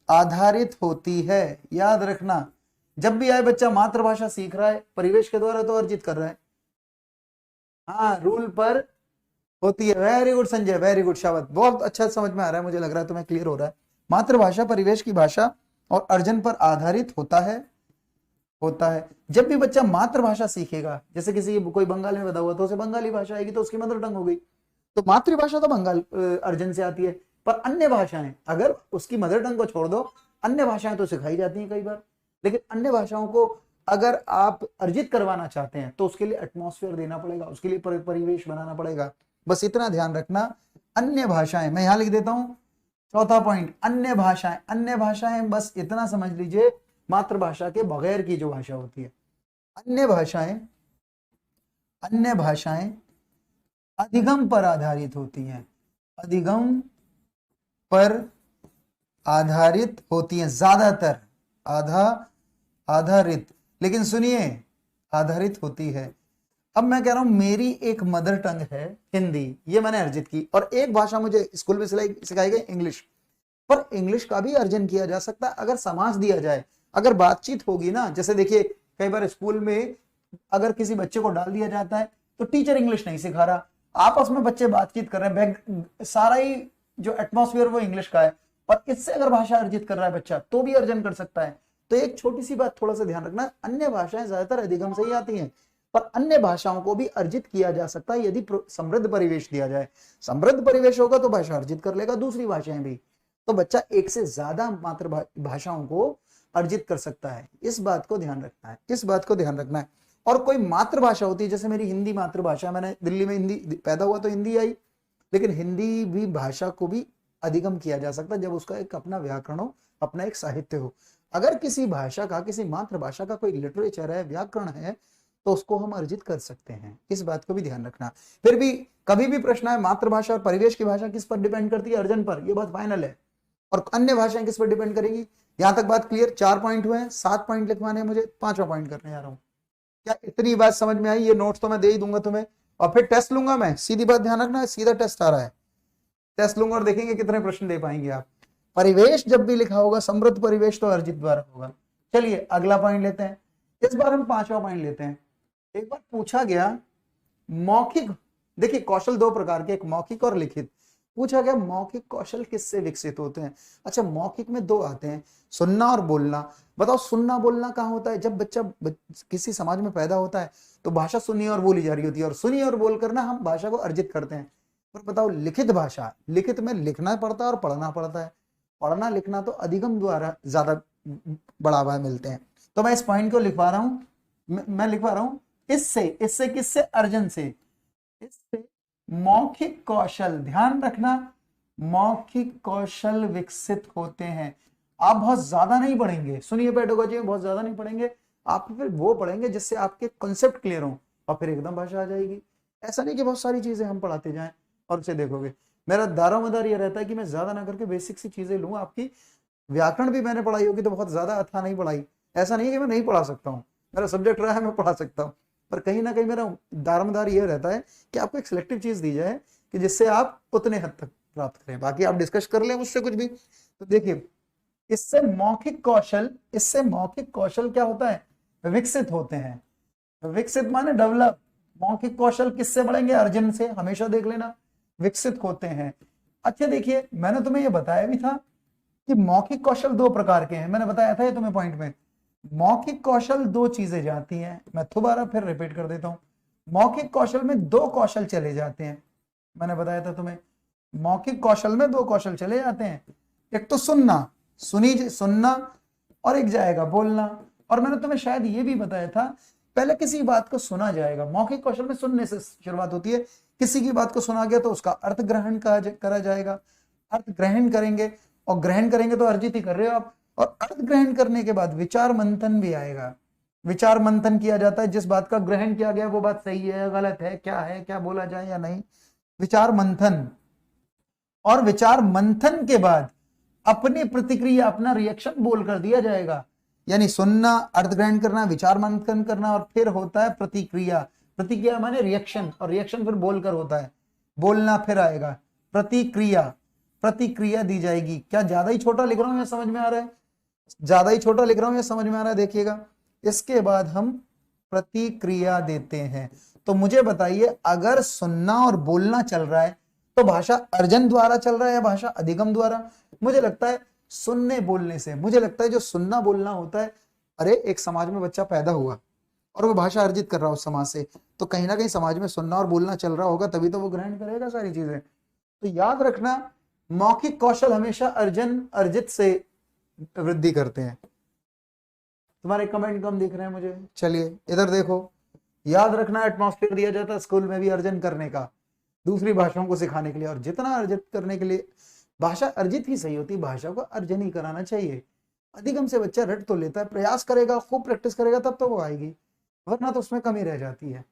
आधारित होती है। याद रखना, जब भी आए बच्चा मातृभाषा सीख रहा है परिवेश के द्वारा तो अर्जित कर रहा है, हाँ रूल पर होती है। Very good Sanjay, very good, शाबाश, बहुत अच्छा समझ में आ रहा है, मुझे लग रहा है तुम्हें क्लियर हो रहा है। मातृभाषा परिवेश की भाषा और अर्जन पर आधारित होता है। जब भी बच्चा मातृभाषा सीखेगा, जैसे किसी कोई बंगाल में बता हुआ तो उसे बंगाली भाषा आएगी तो उसकी मदर टंग हो गई, तो मातृभाषा तो बंगाल अर्जन से आती है, पर अन्य भाषाएं अगर उसकी मदर टंग को छोड़ दो, अन्य भाषाएं तो सिखाई जाती हैं कई बार, लेकिन अन्य भाषाओं को अगर आप अर्जित करवाना चाहते हैं तो उसके लिए एटमॉस्फेयर देना पड़ेगा, उसके लिए परिवेश बनाना पड़ेगा, बस इतना ध्यान रखना। अन्य भाषाएं, मैं यहां लिख देता हूं चौथा पॉइंट, अन्य भाषाएं, अन्य भाषाएं बस इतना समझ लीजिए, मातृभाषा के बगैर की जो भाषा होती है। अन्य भाषाएं अधिगम पर आधारित होती हैं, अधिगम पर आधारित होती हैं, ज्यादातर आधारित, लेकिन सुनिए आधारित होती है। अब मैं कह रहा हूं मेरी एक मदर टंग है हिंदी, ये मैंने अर्जित की, और एक भाषा मुझे स्कूल में सिखाई गई इंग्लिश, पर इंग्लिश का भी अर्जन किया जा सकता है अगर समाज दिया जाए, अगर बातचीत होगी ना। जैसे देखिए कई बार स्कूल में अगर किसी बच्चे को डाल दिया जाता है तो टीचर इंग्लिश नहीं सिखा रहा, आपस में बच्चे बातचीत कर रहे हैं, सारा ही जो एटमॉस्फेयर वो इंग्लिश का है, और इससे अगर भाषा अर्जित कर रहा है बच्चा तो भी अर्जन कर सकता है। तो एक छोटी सी बात थोड़ा सा ध्यान रखना, अन्य भाषाएं ज्यादातर अधिगम से ही आती हैं, पर अन्य भाषाओं को भी अर्जित किया जा सकता है यदि समृद्ध परिवेश दिया जाए। समृद्ध परिवेश होगा तो भाषा अर्जित कर लेगा दूसरी भाषाएं भी, तो बच्चा एक से ज्यादा मातृभाषाओं को अर्जित कर सकता है। इस बात को ध्यान रखना है, इस बात को ध्यान रखना है। और कोई मातृभाषा होती है, जैसे मेरी हिंदी मातृभाषा, मैंने दिल्ली में हिंदी पैदा हुआ तो हिंदी आई, लेकिन हिंदी भी भाषा को भी अधिगम किया जा सकता है जब उसका एक अपना व्याकरण हो, अपना एक साहित्य हो। अगर किसी भाषा का, किसी मातृभाषा का कोई लिटरेचर है, व्याकरण है, तो उसको हम अर्जित कर सकते हैं, इस बात को भी ध्यान रखना। फिर भी कभी भी प्रश्न है मातृभाषा और परिवेश की भाषा किस पर डिपेंड करती है, अर्जन पर, ये बात फाइनल है, और अन्य भाषाएं किस पर डिपेंड करेंगी। यहां तक बात क्लियर। 4 पॉइंट हुए हैं, 7 पॉइंट लिखवाने हैं मुझे, 5वां पॉइंट करने जा रहा हूं। क्या इतनी बात समझ में आई? ये नोट्स तो मैं दे ही दूंगा तुम्हें, और फिर टेस्ट लूंगा मैं, सीधी बात ध्यान रखना, सीधा टेस्ट आ रहा है, टेस्ट लूंगा और देखेंगे कितने प्रश्न दे पाएंगे आप। परिवेश जब भी लिखा होगा, समृद्ध परिवेश तो अर्जित द्वारा होगा। चलिए अगला पॉइंट लेते हैं, इस बार हम 5वां पॉइंट लेते हैं। एक बार पूछा गया मौखिक, देखिए कौशल 2 प्रकार के, एक मौखिक और लिखित। पूछा गया मौखिक कौशल किससे विकसित होते हैं। अच्छा, मौखिक में 2 आते हैं, सुनना और बोलना। बताओ सुनना बोलना कहाँ होता है? जब बच्चा किसी समाज में पैदा होता है तो भाषा सुनी और बोली जा रही होती है, और सुनी और बोल कर ना हम भाषा को अर्जित करते हैं। पर बताओ लिखित भाषा, लिखित में लिखना पड़ता है और पढ़ना पड़ता है। पढ़ना लिखना तो अधिगम द्वारा ज्यादा बढ़ावा मिलते हैं। तो मैं इस पॉइंट को लिखवा रहा हूं, मैं लिखवा रहा हूं इससे इससे किससे? अर्जन से। इससे मौखिक कौशल, ध्यान रखना, मौखिक कौशल विकसित होते हैं। आप बहुत ज्यादा नहीं पढ़ेंगे, सुनिए पेडागोजी में बहुत ज्यादा नहीं पढ़ेंगे आप, फिर वो पढ़ेंगे जिससे आपके कॉन्सेप्ट क्लियर हो और फिर एकदम भाषा आ जाएगी। ऐसा नहीं कि बहुत सारी चीजें हम पढ़ाते जाएं और उसे देखोगे। मेरा दारोमदार ये रहता है कि मैं ज्यादा ना करके बेसिक सी चीजें लूं। आपकी व्याकरण भी मैंने पढ़ाई होगी तो बहुत ज्यादा अथा नहीं पढ़ाई, ऐसा नहीं है कि मैं नहीं पढ़ा सकता हूँ, मेरा सब्जेक्ट रहा है, मैं पढ़ा सकता हूँ, पर कहीं ना कहीं मेरा दारोमदार ये रहता है कि आपको एक सिलेक्टिव चीज दी जाए कि जिससे आप उतने हद तक प्राप्त करें, बाकी आप डिस्कस कर लें मुझसे कुछ भी। तो देखिए, इससे मौखिक कौशल, इससे मौखिक कौशल क्या होता है? विकसित होते हैं। विकसित माने डेवलप। मौखिक कौशल किससे बढ़ेंगे? अर्जन से, हमेशा देख लेना, विकसित होते हैं। अच्छा देखिए, मैंने तुम्हें यह बताया भी था कि मौखिक कौशल दो प्रकार के हैं, मैंने बताया था ये तुम्हें पॉइंट में। मौखिक कौशल दो चीजें जाती हैं, मैं दोबारा फिर रिपीट कर देता हूं। मौखिक कौशल में दो कौशल चले जाते हैं, मैंने बताया था तुम्हें, मौखिक कौशल में दो कौशल चले जाते हैं। एक तो सुनना, सुनना, और एक जाएगा बोलना। और मैंने तुम्हें शायद ये भी बताया था, पहले किसी बात को सुना जाएगा, मौखिक कौशल में सुनने से शुरुआत होती है। किसी की बात को सुना गया तो उसका अर्थ ग्रहण करा जाएगा, अर्थ ग्रहण करेंगे, और ग्रहण करेंगे तो अर्जित ही कर रहे हो आप। और अर्थ ग्रहण करने के बाद विचार मंथन भी आएगा, विचार मंथन किया जाता है, जिस बात का ग्रहण किया गया वो बात सही है, गलत है, क्या बोला जाए या नहीं, विचार मंथन। और विचार मंथन के बाद अपनी प्रतिक्रिया, अपना रिएक्शन बोल कर दिया जाएगा। यानी सुनना, अर्थ ग्रहण करना, विचार मंथन करना, और फिर होता है प्रतिक्रिया। प्रतिक्रिया माने रिएक्शन, और रिएक्शन फिर बोलकर होता है, बोलना फिर आएगा, प्रतिक्रिया, प्रतिक्रिया दी जाएगी। क्या ज्यादा ही छोटा लिख रहा हूं या समझ में आ रहा है? ज्यादा ही छोटा लिख रहा हूं या समझ में आ रहा है? देखिएगा, इसके बाद हम प्रतिक्रिया देते हैं। तो मुझे बताइए, अगर सुनना और बोलना चल रहा है तो भाषा अर्जन द्वारा चल रहा है या भाषा अधिगम द्वारा? मुझे लगता है सुनने बोलने से। मुझे लगता है जो सुनना बोलना होता है, अरे एक समाज में बच्चा पैदा हुआ और वो भाषा अर्जित कर रहा हो समाज से, तो कहीं ना कहीं समाज में सुनना और बोलना चल रहा होगा, तभी तो वो ग्रहण करेगा सारी चीजें। तो याद रखना, मौखिक कौशल हमेशा अर्जित से वृद्धि करते हैं। तुम्हारे कमेंट कम दिख रहे हैं मुझे, चलिए इधर देखो। याद रखना, एटमॉस्फेयर दिया जाता है स्कूल में भी अर्जन करने का, दूसरी भाषाओं को सिखाने के लिए, और जितना अर्जित करने के लिए। भाषा अर्जित ही सही होती, भाषा को अर्जन ही कराना चाहिए। अधिगम से बच्चा रट तो लेता है, प्रयास करेगा, खूब प्रैक्टिस करेगा तब तो वो आएगी, वरना तो उसमें कमी रह जाती है।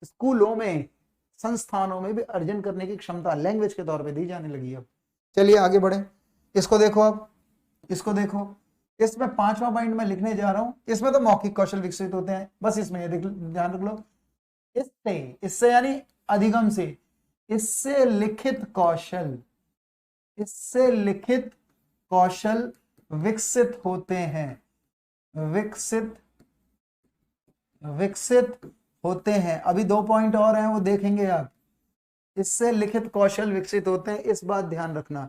स्कूलों में, संस्थानों में भी अर्जन करने की क्षमता लैंग्वेज के तौर पे दी जाने लगी है अब। चलिए आगे बढ़े, इसको देखो, अब इसको देखो। इसमें पांचवा पॉइंट मैं लिखने जा रहा हूं, इसमें तो मौखिक कौशल विकसित होते हैं, बस इसमें ध्यान रख लो। इससे यानी अधिगम से, इससे लिखित कौशल, इससे लिखित कौशल विकसित होते हैं, विकसित होते हैं। अभी दो पॉइंट और हैं, वो देखेंगे आप। इससे लिखित कौशल विकसित होते हैं, इस बात ध्यान रखना।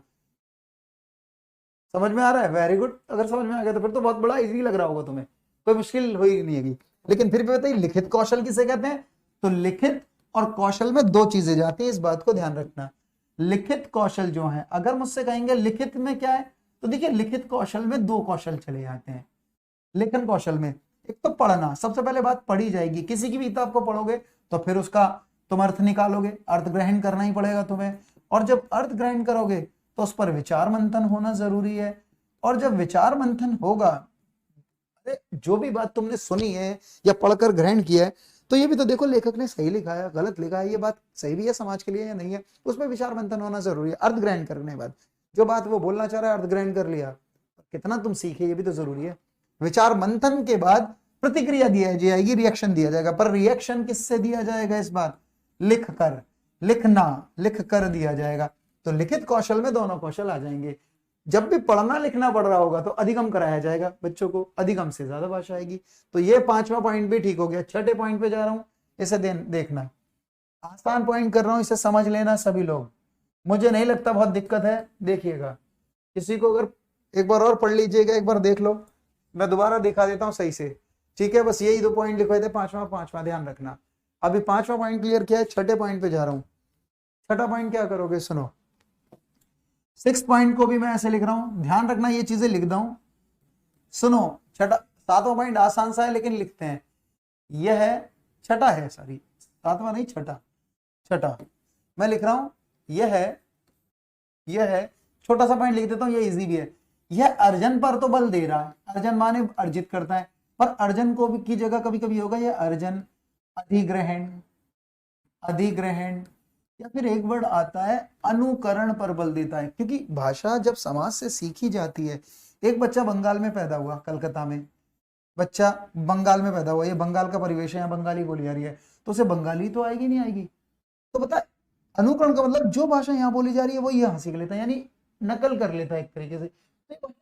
समझ में आ रहा है? Very good. अगर समझ में आ गया तो फिर तो बहुत बड़ा इजी लग रहा होगा तुम्हें, कोई मुश्किल हुई नहीं है। लेकिन फिर भी बताइए, लिखित कौशल किसे कहते हैं? तो लिखित और कौशल में दो चीजें जाती हैं, इस बात को ध्यान रखना। लिखित कौशल जो है, अगर मुझसे कहेंगे लिखित में क्या है, तो देखिए लिखित कौशल में दो कौशल चले जाते हैं। लेखन कौशल में एक तो पढ़ना, सबसे पहले बात पढ़ी जाएगी। किसी की भी किताब को पढ़ोगे तो फिर उसका तुम अर्थ निकालोगे, अर्थ ग्रहण करना ही पड़ेगा तुम्हें। और जब अर्थ ग्रहण करोगे तो उस पर विचार मंथन होना जरूरी है। और जब विचार मंथन होगा, अरे जो भी बात तुमने सुनी है या पढ़कर ग्रहण किया है, तो ये भी तो देखो लेखक ने सही लिखा है, गलत लिखा है, ये बात सही भी है समाज के लिए या नहीं है, उसमें विचार मंथन होना जरूरी है। अर्थ ग्रहण करने के बाद जो बात वो बोलना चाह रहा है, अर्थ ग्रहण कर लिया, कितना तुम सीखे ये भी तो जरूरी है। विचार मंथन के बाद प्रतिक्रिया दी जाएगी, रिएक्शन दिया जाएगा। पर रिएक्शन किससे दिया जाएगा? इस बात लिख कर, लिख कर दिया जाएगा। तो लिखित कौशल में दोनों कौशल आ जाएंगे। जब भी पढ़ना लिखना पड़ रहा होगा तो अधिगम कराया जाएगा बच्चों को, अधिगम से ज्यादा भाषा आएगी। तो ये पांचवा पॉइंट भी ठीक हो गया। छठे पॉइंट पे जा रहा हूं, इसे देखना, आसान पॉइंट कर रहा हूं, इसे समझ लेना सभी लोग, मुझे नहीं लगता बहुत दिक्कत है। देखिएगा, किसी को अगर एक बार और पढ़ लीजिएगा, एक बार देख लो, मैं दोबारा दिखा देता हूं सही से, ठीक है? बस यही दो पॉइंट लिखे थे, पांचवा ध्यान रखना। अभी पांचवा पॉइंट क्लियर किया है, छठे पॉइंट पे जा रहा हूं। छठा पॉइंट क्या करोगे, सुनो। सिक्स पॉइंट को भी मैं ऐसे लिख रहा हूं, ध्यान रखना, ये चीजें लिख दूं, सुनो। सातवां पॉइंट आसान सा है लेकिन लिखते हैं। यह है छठा है, सॉरी सातवां नहीं, छठा, छठा मैं लिख रहा हूं। यह है छोटा सा पॉइंट लिख देता हूं, ये इजी भी है। यह अर्जन पर तो बल दे रहा है, अर्जन माने अर्जित करता है, पर अर्जन को भी की जगह कभी कभी होगा यह अर्जन, अधिग्रहण, अधिग्रहण, या फिर एक वर्ड आता है अनुकरण पर बल देता है। क्योंकि भाषा जब समाज से सीखी जाती है, एक बच्चा बंगाल में पैदा हुआ, कलकत्ता में बच्चा बंगाल में पैदा हुआ, ये बंगाल का परिवेश है, यहाँ बंगाली बोली जा रही है, तो उसे बंगाली तो आएगी नहीं आएगी। तो पता है अनुकरण का मतलब जो भाषा यहाँ बोली जा रही है वो यहाँ सीख लेता है, यानी नकल कर लेता है एक तरीके से। तो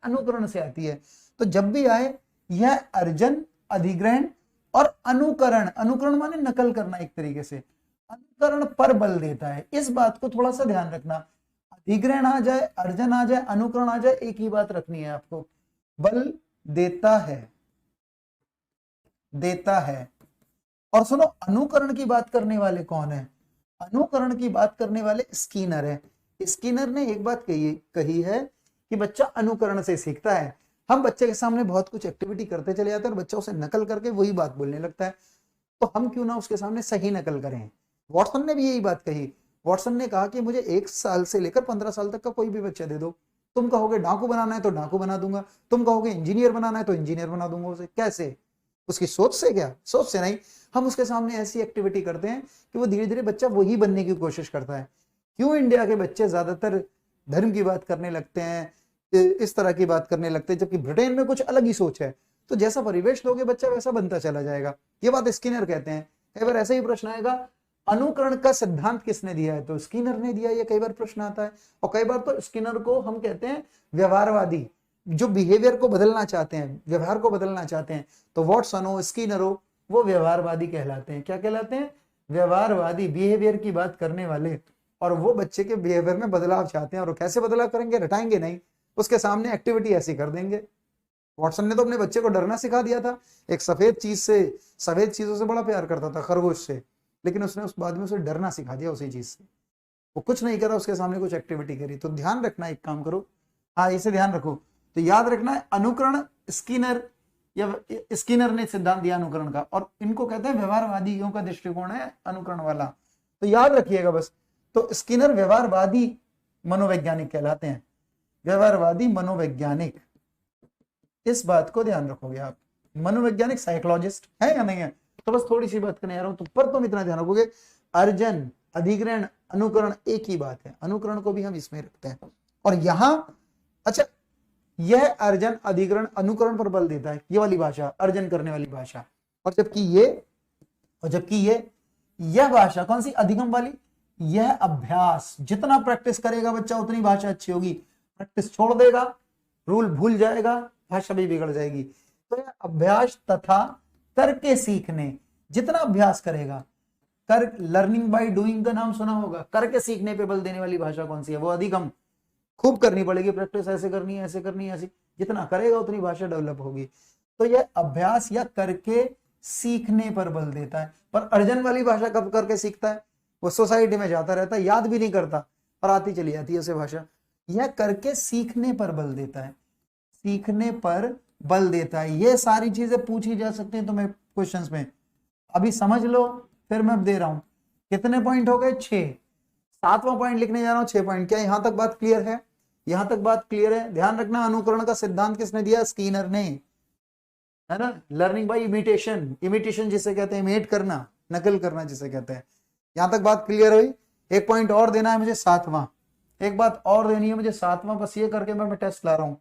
अनुकरण से आती है। तो जब भी आए यह अर्जन, अधिग्रहण और अनुकरण, अनुकरण माने नकल करना एक तरीके से, अनुकरण पर बल देता है। इस बात को थोड़ा सा ध्यान रखना, अधिग्रहण आ जाए, अर्जन आ जाए, अनुकरण आ जाए, एक ही बात रखनी है आपको, बल देता है, देता है। और सुनो, अनुकरण की बात करने वाले कौन है? अनुकरण की बात करने वाले स्किनर है। स्किनर ने एक बात कही है कि बच्चा अनुकरण से सीखता है। हम बच्चे के सामने बहुत कुछ एक्टिविटी करते चले जाते हैं और बच्चा उसे नकल करके वही बात बोलने लगता है, तो हम क्यों ना उसके सामने सही नकल करें। वॉटसन ने भी यही बात कही। वॉटसन ने कहा कि मुझे 1 साल से लेकर 15 साल तक का कोई भी बच्चा दे दो, तुम कहोगे डाकू बनाना है तो डाकू बना दूंगा, तुम कहोगे इंजीनियर बनाना है तो इंजीनियर बना दूंगा उसे। कैसे? उसकी सोच से? क्या सोच से? नहीं, हम उसके सामने ऐसी एक्टिविटी करते हैं कि वो धीरे धीरे बच्चा वही बनने की कोशिश करता है। क्यों इंडिया के बच्चे ज्यादातर धर्म की बात करने लगते हैं, इस तरह की बात करने लगते हैं, जबकि ब्रिटेन में कुछ अलग ही सोच है। तो जैसा परिवेश दोगे बच्चा वैसा बनता चला जाएगा, ये बात स्किनर कहते हैं। कई बार ऐसा ही प्रश्न आएगा, अनुकरण का सिद्धांत किसने दिया है? तो स्किनर ने दिया, ये कई बार प्रश्न आता है। और कई बार तो स्किनर को हम कहते हैं व्यवहारवादी, जो बिहेवियर को बदलना चाहते हैं, व्यवहार को बदलना चाहते हैं। तो वॉटसन हो, स्किनर हो, वो व्यवहारवादी कहलाते हैं। क्या कहलाते हैं? व्यवहारवादी, बिहेवियर की बात करने वाले। और वो बच्चे के बिहेवियर में बदलाव चाहते हैं। और कैसे बदलाव करेंगे? रटाएंगे नहीं, उसके सामने एक्टिविटी ऐसी कर देंगे। वॉटसन ने तो अपने बच्चे को डरना सिखा दिया था। एक सफेद चीजों से बड़ा प्यार करता था, खरगोश से, लेकिन उसने उस बाद में उसे डरना सिखा दिया उसी चीज से। वो कुछ नहीं करा, उसके सामने कुछ एक्टिविटी करी। तो ध्यान रखना, एक काम करो, हाँ इसे ध्यान रखो। तो याद रखना है अनुकरण स्किनर ने सिद्धांत दिया अनुकरण का, और इनको कहते हैं व्यवहारवादियों का दृष्टिकोण है अनुकरण वाला। तो याद रखिएगा बस। तो स्किनर व्यवहारवादी मनोवैज्ञानिक कहलाते हैं, व्यवहारवादी मनोवैज्ञानिक, इस बात को ध्यान रखोगे आप। मनोवैज्ञानिक साइकोलॉजिस्ट है या नहीं है? तो बस थोड़ी सी बात करने आ रहा हूं, तो पर तुम इतना ध्यान रखोगे, अर्जन, अधिग्रहण, अनुकरण एक ही बात है। अनुकरण को भी हम इसमें रखते हैं। और यहां अच्छा, यह अर्जन, अधिग्रहण, अनुकरण पर बल देता है, ये वाली भाषा, अर्जन करने वाली भाषा। और जबकि यह भाषा कौन सी? अधिगम वाली। यह अभ्यास, जितना प्रैक्टिस करेगा बच्चा उतनी भाषा अच्छी होगी। प्रैक्टिस छोड़ देगा, रूल भूल जाएगा, भाषा भी बिगड़ जाएगी। तो यह अभ्यास तथा करके सीखने, जितना अभ्यास करेगा, कर, लर्निंग बाय डूइंग का नाम सुना होगा। करके सीखने पे बल देने वाली भाषा कौन सी है? वो अधिगम। खूब करनी पड़ेगी प्रैक्टिस, ऐसे करनी है, ऐसे करनी है, ऐसी जितना करेगा उतनी भाषा डेवलप होगी। तो यह अभ्यास या करके सीखने पर बल देता है। पर अर्जन वाली भाषा कब करके सीखता है? वो सोसाइटी में जाता रहता है, याद भी नहीं करता और आती चली जाती है उसे भाषा। यह करके सीखने पर बल देता है, सीखने पर बल देता है। ये सारी चीजें पूछी जा सकती हैं तुम्हें क्वेश्चंस में। अभी समझ लो, फिर मैं दे रहा हूं। कितने पॉइंट हो गए? 6। 7वां पॉइंट लिखने जा रहा हूं, 6 पॉइंट। क्या यहां तक बात क्लियर है? यहां तक बात क्लियर है? ध्यान रखना, अनुकरण का सिद्धांत किसने दिया? स्किनर ने, है ना। लर्निंग बाय इमिटेशन, इमिटेशन जिसे कहते हैं, इमिट करना, नकल करना जिसे कहते हैं। यहां तक बात क्लियर हुई? एक पॉइंट और देना है मुझे, 7वां। एक बात और देनी है मुझे, 7वां। बस ये करके मैं टेस्ट ला रहा हूं।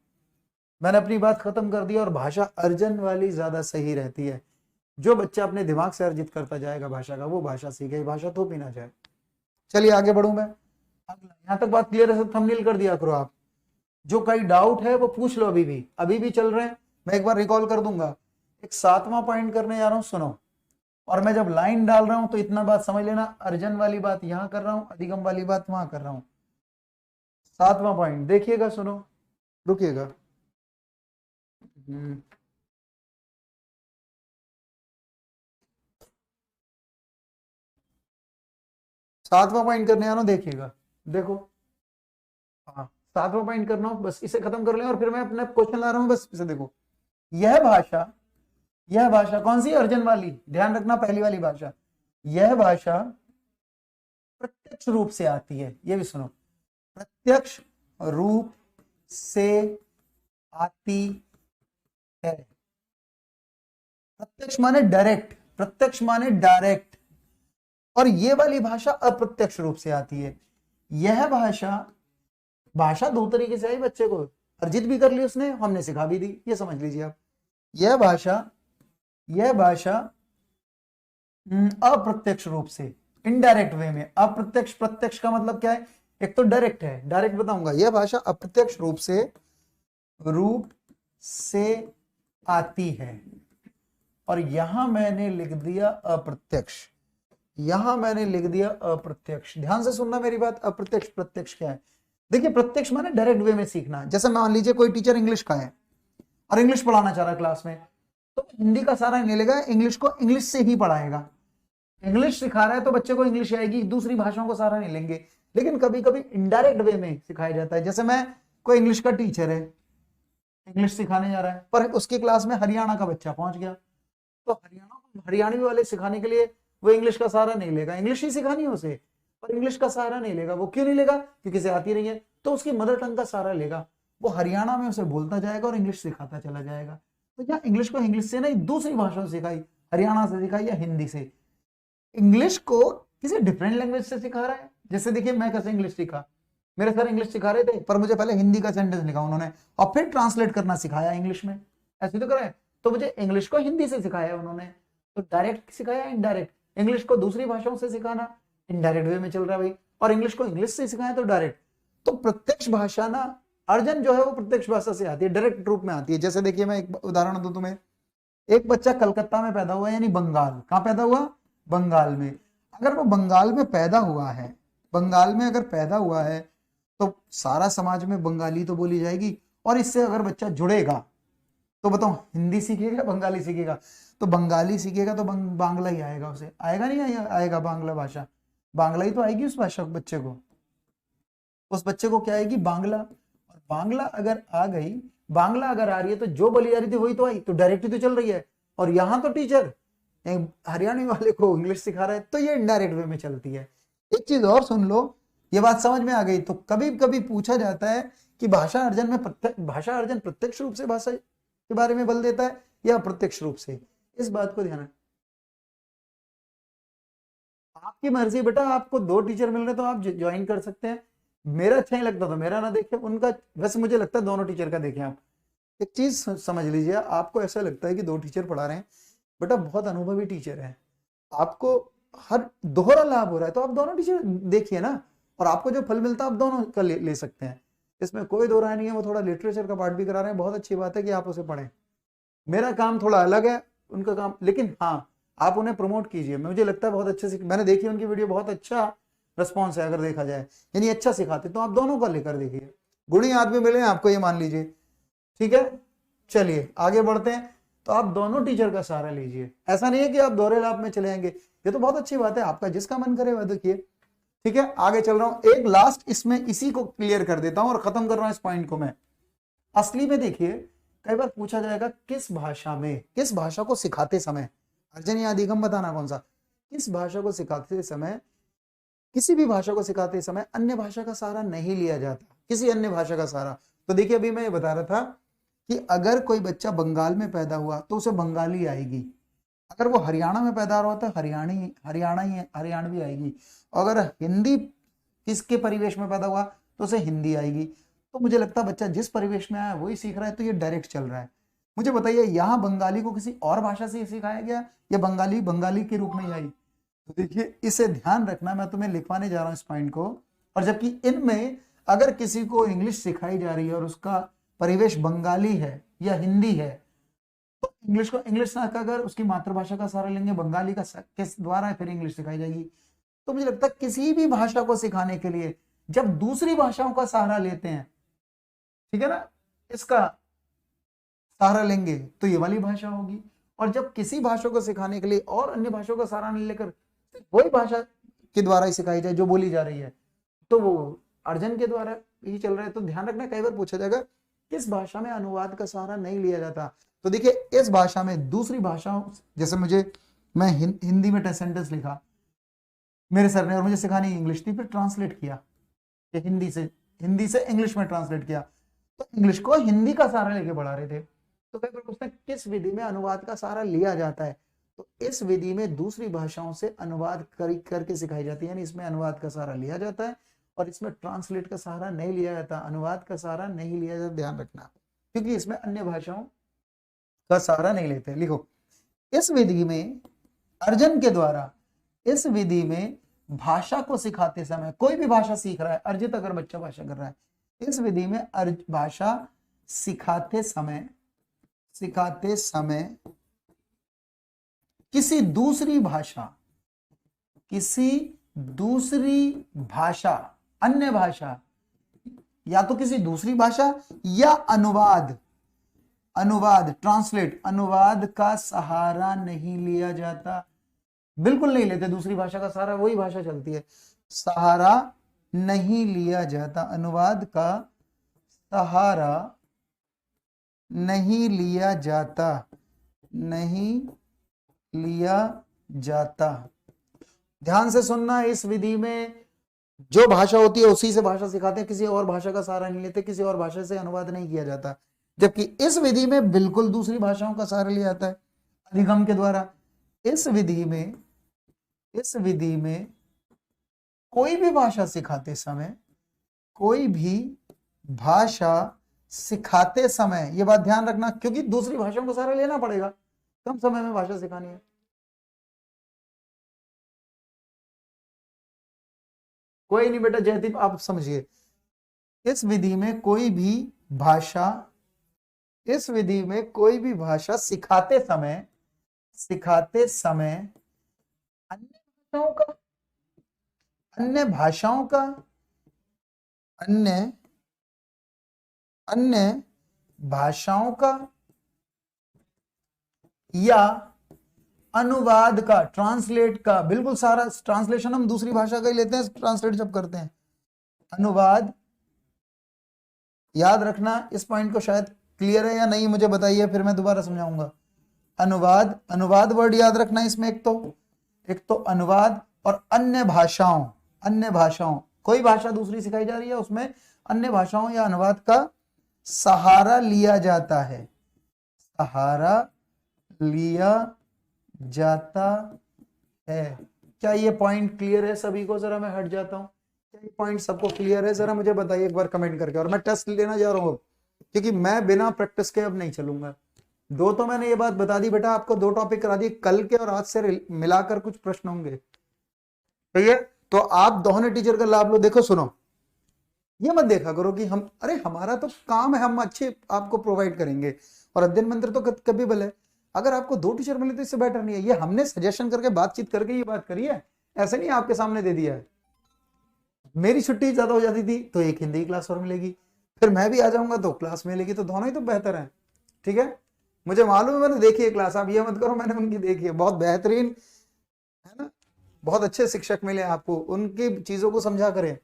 मैंने अपनी बात खत्म कर दी। और भाषा अर्जन वाली ज्यादा सही रहती है। जो बच्चा अपने दिमाग से अर्जित करता जाएगा भाषा का, वो भाषा सीखे, भाषा तो भी ना जाए। चलिए आगे बढ़ूं मैं। यहां तक बात क्लियर है? थंबनेल कर दिया करो आप। जो कई डाउट है वो पूछ लो, अभी भी चल रहे हैं। मैं एक बार रिकॉल कर दूंगा। एक 7वां पॉइंट करने जा रहा हूं, सुनो। और मैं जब लाइन डाल रहा हूं तो इतना बात समझ लेना, अर्जन वाली बात यहां कर रहा हूं, अधिगम वाली बात वहां कर रहा हूं। 7वां पॉइंट देखिएगा, सुनो, रुकिएगा। 7वां पॉइंट करने आ रहा हूं, देखिएगा, देखो। हाँ, 7वां पॉइंट करना हो, बस इसे खत्म कर लें और फिर मैं अपना क्वेश्चन ला रहा हूं। बस इसे देखो, यह भाषा यह भाषा कौन सी, अर्जन वाली, ध्यान रखना पहली वाली भाषा। यह भाषा प्रत्यक्ष रूप से आती है, ये भी सुनो, प्रत्यक्ष रूप से आती है। प्रत्यक्ष माने डायरेक्ट, प्रत्यक्ष माने डायरेक्ट, और ये वाली भाषा अप्रत्यक्ष रूप से आती है। यह भाषा, भाषा दो तरीके से आई बच्चे को, अर्जित भी कर ली उसने, हमने सिखा भी दी, ये समझ लीजिए आप। यह भाषा अप्रत्यक्ष रूप से, इनडायरेक्ट वे में, अप्रत्यक्ष, प्रत्यक्ष का मतलब क्या है, एक तो डायरेक्ट है, डायरेक्ट बताऊंगा। यह भाषा अप्रत्यक्ष रूप से आती है, और यहां मैंने लिख दिया अप्रत्यक्ष, यहां मैंने लिख दिया अप्रत्यक्ष। ध्यान से सुनना मेरी बात, अप्रत्यक्ष प्रत्यक्ष क्या है। देखिए प्रत्यक्ष माने डायरेक्ट वे में सीखना। जैसे मान लीजिए कोई टीचर इंग्लिश का है और इंग्लिश पढ़ाना चाह रहा है क्लास में, तो हिंदी का सारा नहीं लेगा, इंग्लिश को इंग्लिश से ही पढ़ाएगा। इंग्लिश सिखा रहा है तो बच्चे को इंग्लिश आएगी, दूसरी भाषाओं को सारा नहीं लेंगे। लेकिन कभी कभी इनडायरेक्ट वे में सिखाया जाता है। जैसे मैं, कोई इंग्लिश का टीचर है, इंग्लिश सिखाने जा रहा है, पर उसकी क्लास में हरियाणा का बच्चा पहुंच गया, तो हरियाणवी वाले सिखाने के लिए वो इंग्लिश का सहारा नहीं लेगा, इंग्लिश ही सिखानी है उसे, पर इंग्लिश का सहारा नहीं लेगा। वो क्यों नहीं लेगा, क्योंकि इसे आती नहीं है, तो उसकी मदर टंग का सहारा लेगा। वो हरियाणा में उसे बोलता जाएगा और इंग्लिश सिखाता चला जाएगा। तो क्या इंग्लिश को इंग्लिश से नहीं, दूसरी भाषा से सिखाई, हरियाणा से सिखाई या हिंदी से। इंग्लिश को किसी डिफरेंट लैंग्वेज से सिखा रहा है। जैसे देखिए मैं कैसे इंग्लिश सीखा, मेरे सर इंग्लिश सिखा रहे थे, पर मुझे पहले हिंदी का सेंटेंस लिखा उन्होंने और फिर ट्रांसलेट करना सिखाया इंग्लिश में, ऐसे तो कराए। तो मुझे इंग्लिश को हिंदी से सिखाया उन्होंने, तो डायरेक्ट सिखाया इनडायरेक्ट। इंग्लिश को दूसरी भाषाओं से सिखाना इनडायरेक्ट वे में चल रहा है भाई, और इंग्लिश को इंग्लिश से सिखाया तो डायरेक्ट। तो प्रत्यक्ष भाषा ना, अर्जन जो है वो प्रत्यक्ष भाषा से आती है, डायरेक्ट रूप में आती है। जैसे देखिए मैं एक उदाहरण दूं तुम्हें, एक बच्चा कलकत्ता में पैदा हुआ है, यानी बंगाल, कहां पैदा हुआ, बंगाल में। अगर वो बंगाल में पैदा हुआ है, बंगाल में अगर पैदा हुआ है, तो सारा समाज में बंगाली तो बोली जाएगी। और इससे अगर बच्चा जुड़ेगा तो बताओ हिंदी सीखेगा बंगाली सीखेगा, तो बंगाली सीखेगा तो बांग्ला ही आएगा उसे, आएगा नहीं आएगा बांग्ला भाषा, बांग्ला ही तो आएगी उस भाषा बच्चे को, उस बच्चे को क्या आएगी, बांग्ला। और बांग्ला अगर आ गई, बांग्ला अगर आ रही है तो जो बोली जा रही थी वही तो आई, तो डायरेक्ट ही तो चल रही है। और यहाँ तो टीचर हरियाणवी वाले को इंग्लिश सिखा रहा है, तो ये इनडायरेक्ट वे में चलती है। एक चीज और सुन लो, ये बात समझ में आ गई। तो कभी कभी पूछा जाता है कि भाषा अर्जन में भाषा अर्जन प्रत्यक्ष रूप से भाषा के बारे में बल देता है या अप्रत्यक्ष रूप से, इस बात को ध्यान रखें। आपकी मर्जी बेटा, आपको दो टीचर मिल रहे तो आप ज्वाइन कर सकते हैं। मेरा अच्छा नहीं लगता तो मेरा ना देखे, उनका वैसे मुझे लगता है दोनों टीचर का देखें आप। एक चीज समझ लीजिए, आपको ऐसा लगता है कि दो टीचर पढ़ा रहे हैं, बेटा बहुत अनुभवी टीचर है, आपको हर दोहरा लाभ हो रहा है, तो आप दोनों टीचर देखिए ना, और आपको जो फल मिलता है आप दोनों का ले सकते हैं, इसमें कोई दो राय नहीं है। वो थोड़ा लिटरेचर का पार्ट भी करा रहे हैं, बहुत अच्छी बात है कि आप उसे पढ़ें। मेरा काम थोड़ा अलग है, उनका काम, लेकिन हाँ आप उन्हें प्रमोट कीजिए। मुझे लगता है बहुत अच्छे से, मैंने देखी उनकी वीडियो, बहुत अच्छा रिस्पॉन्स है अगर देखा जाए, यानी अच्छा सिखाते, तो आप दोनों का लेकर देखिए। गुणी आदमी मिले आपको, ये मान लीजिए, ठीक है। चलिए आगे बढ़ते हैं। तो आप दोनों टीचर का सहारा लीजिए, ऐसा नहीं है कि आप दोहरे लाभ में चले जाएंगे, ये तो बहुत अच्छी बात है, आपका जिसका मन करे वह देखिए, ठीक है। आगे चल रहा हूं, एक लास्ट इसमें इसी को क्लियर कर देता हूं और खत्म कर रहा हूं इस पॉइंट को मैं। असली में देखिए कई बार पूछा जाएगा किस भाषा में, किस भाषा को सिखाते समय, अर्जन या अधिगम बताना कौन सा, किस भाषा को सिखाते समय, किसी भी भाषा को सिखाते समय अन्य भाषा का सहारा नहीं लिया जाता, किसी अन्य भाषा का सहारा। तो देखिए अभी मैं ये बता रहा था कि अगर कोई बच्चा बंगाल में पैदा हुआ तो उसे बंगाली आएगी, अगर वो हरियाणा में पैदा हुआ तो हरियाणवी आएगी, अगर हिंदी किसके परिवेश में पैदा हुआ तो उसे हिंदी आएगी। तो मुझे लगता है बच्चा जिस परिवेश में आया वही सीख रहा है, तो ये डायरेक्ट चल रहा है। मुझे बताइए यहाँ बंगाली को किसी और भाषा से सिखाया गया या बंगाली के रूप में ही आई? तो देखिए इसे ध्यान रखना, मैं तुम्हें लिखवाने जा रहा हूँ इस पॉइंट को। और जबकि इनमें अगर किसी को इंग्लिश सिखाई जा रही है और उसका परिवेश बंगाली है या हिंदी है, तो इंग्लिश को इंग्लिश ना अगर उसकी मातृभाषा का सहारा लेंगे, बंगाली का किस द्वारा फिर इंग्लिश सिखाई जाएगी। तो मुझे लगता है किसी भी भाषा को सिखाने के लिए जब दूसरी भाषाओं का सहारा लेते हैं, ठीक है ना, इसका सहारा लेंगे तो ये वाली भाषा होगी। और जब किसी भाषा को सिखाने के लिए और अन्य भाषाओं का सहारा नहीं लेकर वही भाषा के द्वारा ही सिखाई जाए जो बोली जा रही है, तो वो अर्जन के द्वारा ही चल रहा है। तो ध्यान रखना, कई बार पूछा जाएगा किस भाषा में अनुवाद का सहारा नहीं लिया जाता? तो देखिए इस भाषा में दूसरी भाषाओं, जैसे मैं हिंदी में सेंटेंस लिखा मेरे सर ने, और मुझे सिखानी इंग्लिश थी, फिर ट्रांसलेट किया कि हिंदी से इंग्लिश में ट्रांसलेट किया, तो इंग्लिश को हिंदी का सहारा लेके पढ़ा रहे थे। तो कई बार पूछते हैं किस विधि में अनुवाद का सहारा लिया जाता है? तो इस विधि में दूसरी भाषाओं से अनुवाद करके सिखाई जाती है, यानी इसमें अनुवाद का सहारा लिया जाता है और इसमें ट्रांसलेट का सहारा नहीं लिया जाता, अनुवाद का सहारा नहीं लिया जाता, ध्यान रखना, क्योंकि इसमें अन्य भाषाओं का सहारा नहीं लेते। लिखो, इस विधि में अर्जन के द्वारा, इस विधि में भाषा को सिखाते समय, कोई भी भाषा सीख रहा है, अर्जित अगर बच्चा भाषा कर रहा है, इस विधि में भाषा सिखाते समय किसी दूसरी भाषा, अन्य भाषा, या तो किसी दूसरी भाषा या अनुवाद ट्रांसलेट, अनुवाद का सहारा नहीं लिया जाता, बिल्कुल नहीं लेते, दूसरी भाषा का सहारा, वही भाषा चलती है, सहारा नहीं लिया जाता, अनुवाद का सहारा नहीं लिया जाता। ध्यान से सुनना, इस विधि में जो भाषा होती है उसी से भाषा सिखाते हैं, किसी और भाषा का सहारा नहीं लेते, किसी और भाषा से अनुवाद नहीं किया जाता। जबकि इस विधि में बिल्कुल दूसरी भाषाओं का सहारा लिया जाता है अधिगम के द्वारा। इस विधि में कोई भी भाषा सिखाते समय, ये बात ध्यान रखना, क्योंकि दूसरी भाषाओं का सहारा लेना पड़ेगा, कम समय में भाषा सिखानी है। कोई नहीं बेटा, जयदीप आप समझिए, इस विधि में कोई भी भाषा सिखाते समय अन्य भाषाओं का या अनुवाद का, ट्रांसलेट का, बिल्कुल सारा ट्रांसलेशन हम दूसरी भाषा का ही लेते हैं ट्रांसलेट जब करते हैं। अनुवाद, याद रखना, इस पॉइंट को शायद क्लियर है या नहीं मुझे बताइए, फिर मैं दोबारा समझाऊंगा। अनुवाद वर्ड याद रखना, इसमें एक तो अनुवाद, और अन्य भाषाओं, कोई भाषा दूसरी सिखाई जा रही है, उसमें अन्य भाषाओं या अनुवाद का सहारा लिया जाता है, क्या ये पॉइंट क्लियर है सभी को? जरा मैं हट जाता हूं, क्या ये पॉइंट सबको क्लियर है? जरा मुझे बताइए एक बार कमेंट करके। और मैं टेस्ट लेना जा रहा हूं, क्योंकि मैं बिना प्रैक्टिस के अब नहीं चलूंगा। दो तो मैंने ये बात बता दी बेटा, आपको 2 टॉपिक करा दिए, कल के और आज से मिलाकर कुछ प्रश्न होंगे, ठीक है? तो आप दोनों टीचर का लाभ लो। देखो सुनो, ये मत देखा करो कि हमारा तो काम है, हम अच्छे आपको प्रोवाइड करेंगे, और अध्ययन मंत्र तो कैपेबल है। अगर आपको 2 टीचर मिले तो इससे बेटर नहीं है। ये हमने सजेशन करके, बातचीत करके ये बात करी है, ऐसे नहीं आपके सामने दे दिया है। मेरी छुट्टी ज्यादा हो जाती थी तो एक हिंदी क्लास और मिलेगी, फिर मैं भी आ जाऊंगा तो क्लास मिलेगी, तो दोनों ही तो बेहतर है, ठीक है? मुझे मालूम है, मैंने देखी है क्लास, आप ये मत करो, मैंने उनकी देखी है, बहुत बेहतरीन है ना, बहुत अच्छे शिक्षक मिले आपको, उनकी चीजों को समझा करें।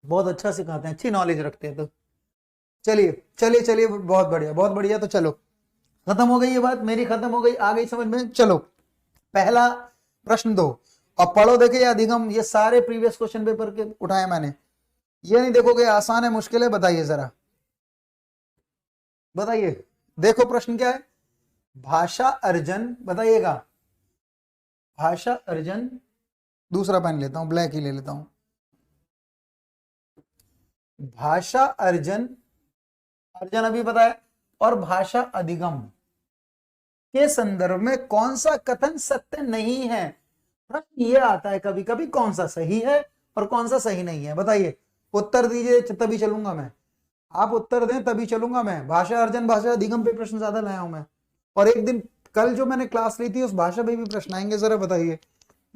बहुत अच्छा सिखाते हैं, अच्छी नॉलेज रखते हैं। तो चलिए, बहुत बढ़िया। तो चलो, खत्म हो गई ये बात मेरी, खत्म हो गई, आ गई समझ में। चलो, पहला प्रश्न दो, अब पढ़ो। देखिए अधिगम, ये सारे प्रीवियस क्वेश्चन पेपर के उठाए मैंने, ये नहीं देखोगे आसान है मुश्किल है, बताइए जरा, बताइए। देखो प्रश्न क्या है, भाषा अर्जन, बताइएगा, भाषा अर्जन, दूसरा पेन लेता हूं, ब्लैक ही ले लेता हूं। भाषा अर्जन अभी बताया, और भाषा अधिगम के संदर्भ में कौन सा कथन सत्य नहीं है? प्रश्न ये आता है कभी कभी, कौन सा सही है और कौन सा सही नहीं है, बताइए। उत्तर दीजिए तभी चलूंगा मैं, आप उत्तर दें तभी चलूंगा मैं। भाषा अर्जन, भाषा अधिगम पे प्रश्न ज्यादा लाया हूं मैं, और एक दिन कल जो मैंने क्लास ली थी उस भाषा पे भी प्रश्न आएंगे। जरा बताइए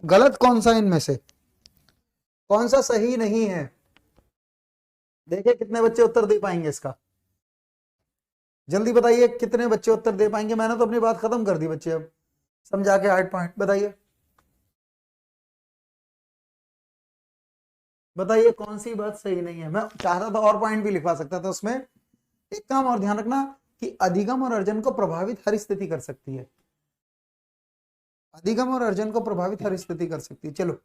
गलत कौन सा, इनमें से कौन सा सही नहीं है? देखिए कितने बच्चे उत्तर दे पाएंगे इसका, जल्दी बताइए कितने बच्चे उत्तर दे पाएंगे। मैंने तो अपनी बात खत्म कर दी बच्चे, अब समझा के 8 पॉइंट, बताइए। बताइए कौन सी बात सही नहीं है। मैं चाहता तो और पॉइंट भी लिखवा सकता था उसमें। एक काम और ध्यान रखना कि अधिगम और अर्जन को प्रभावित हर स्थिति कर सकती है, अधिगम और अर्जन को प्रभावित हर स्थिति कर सकती है। चलो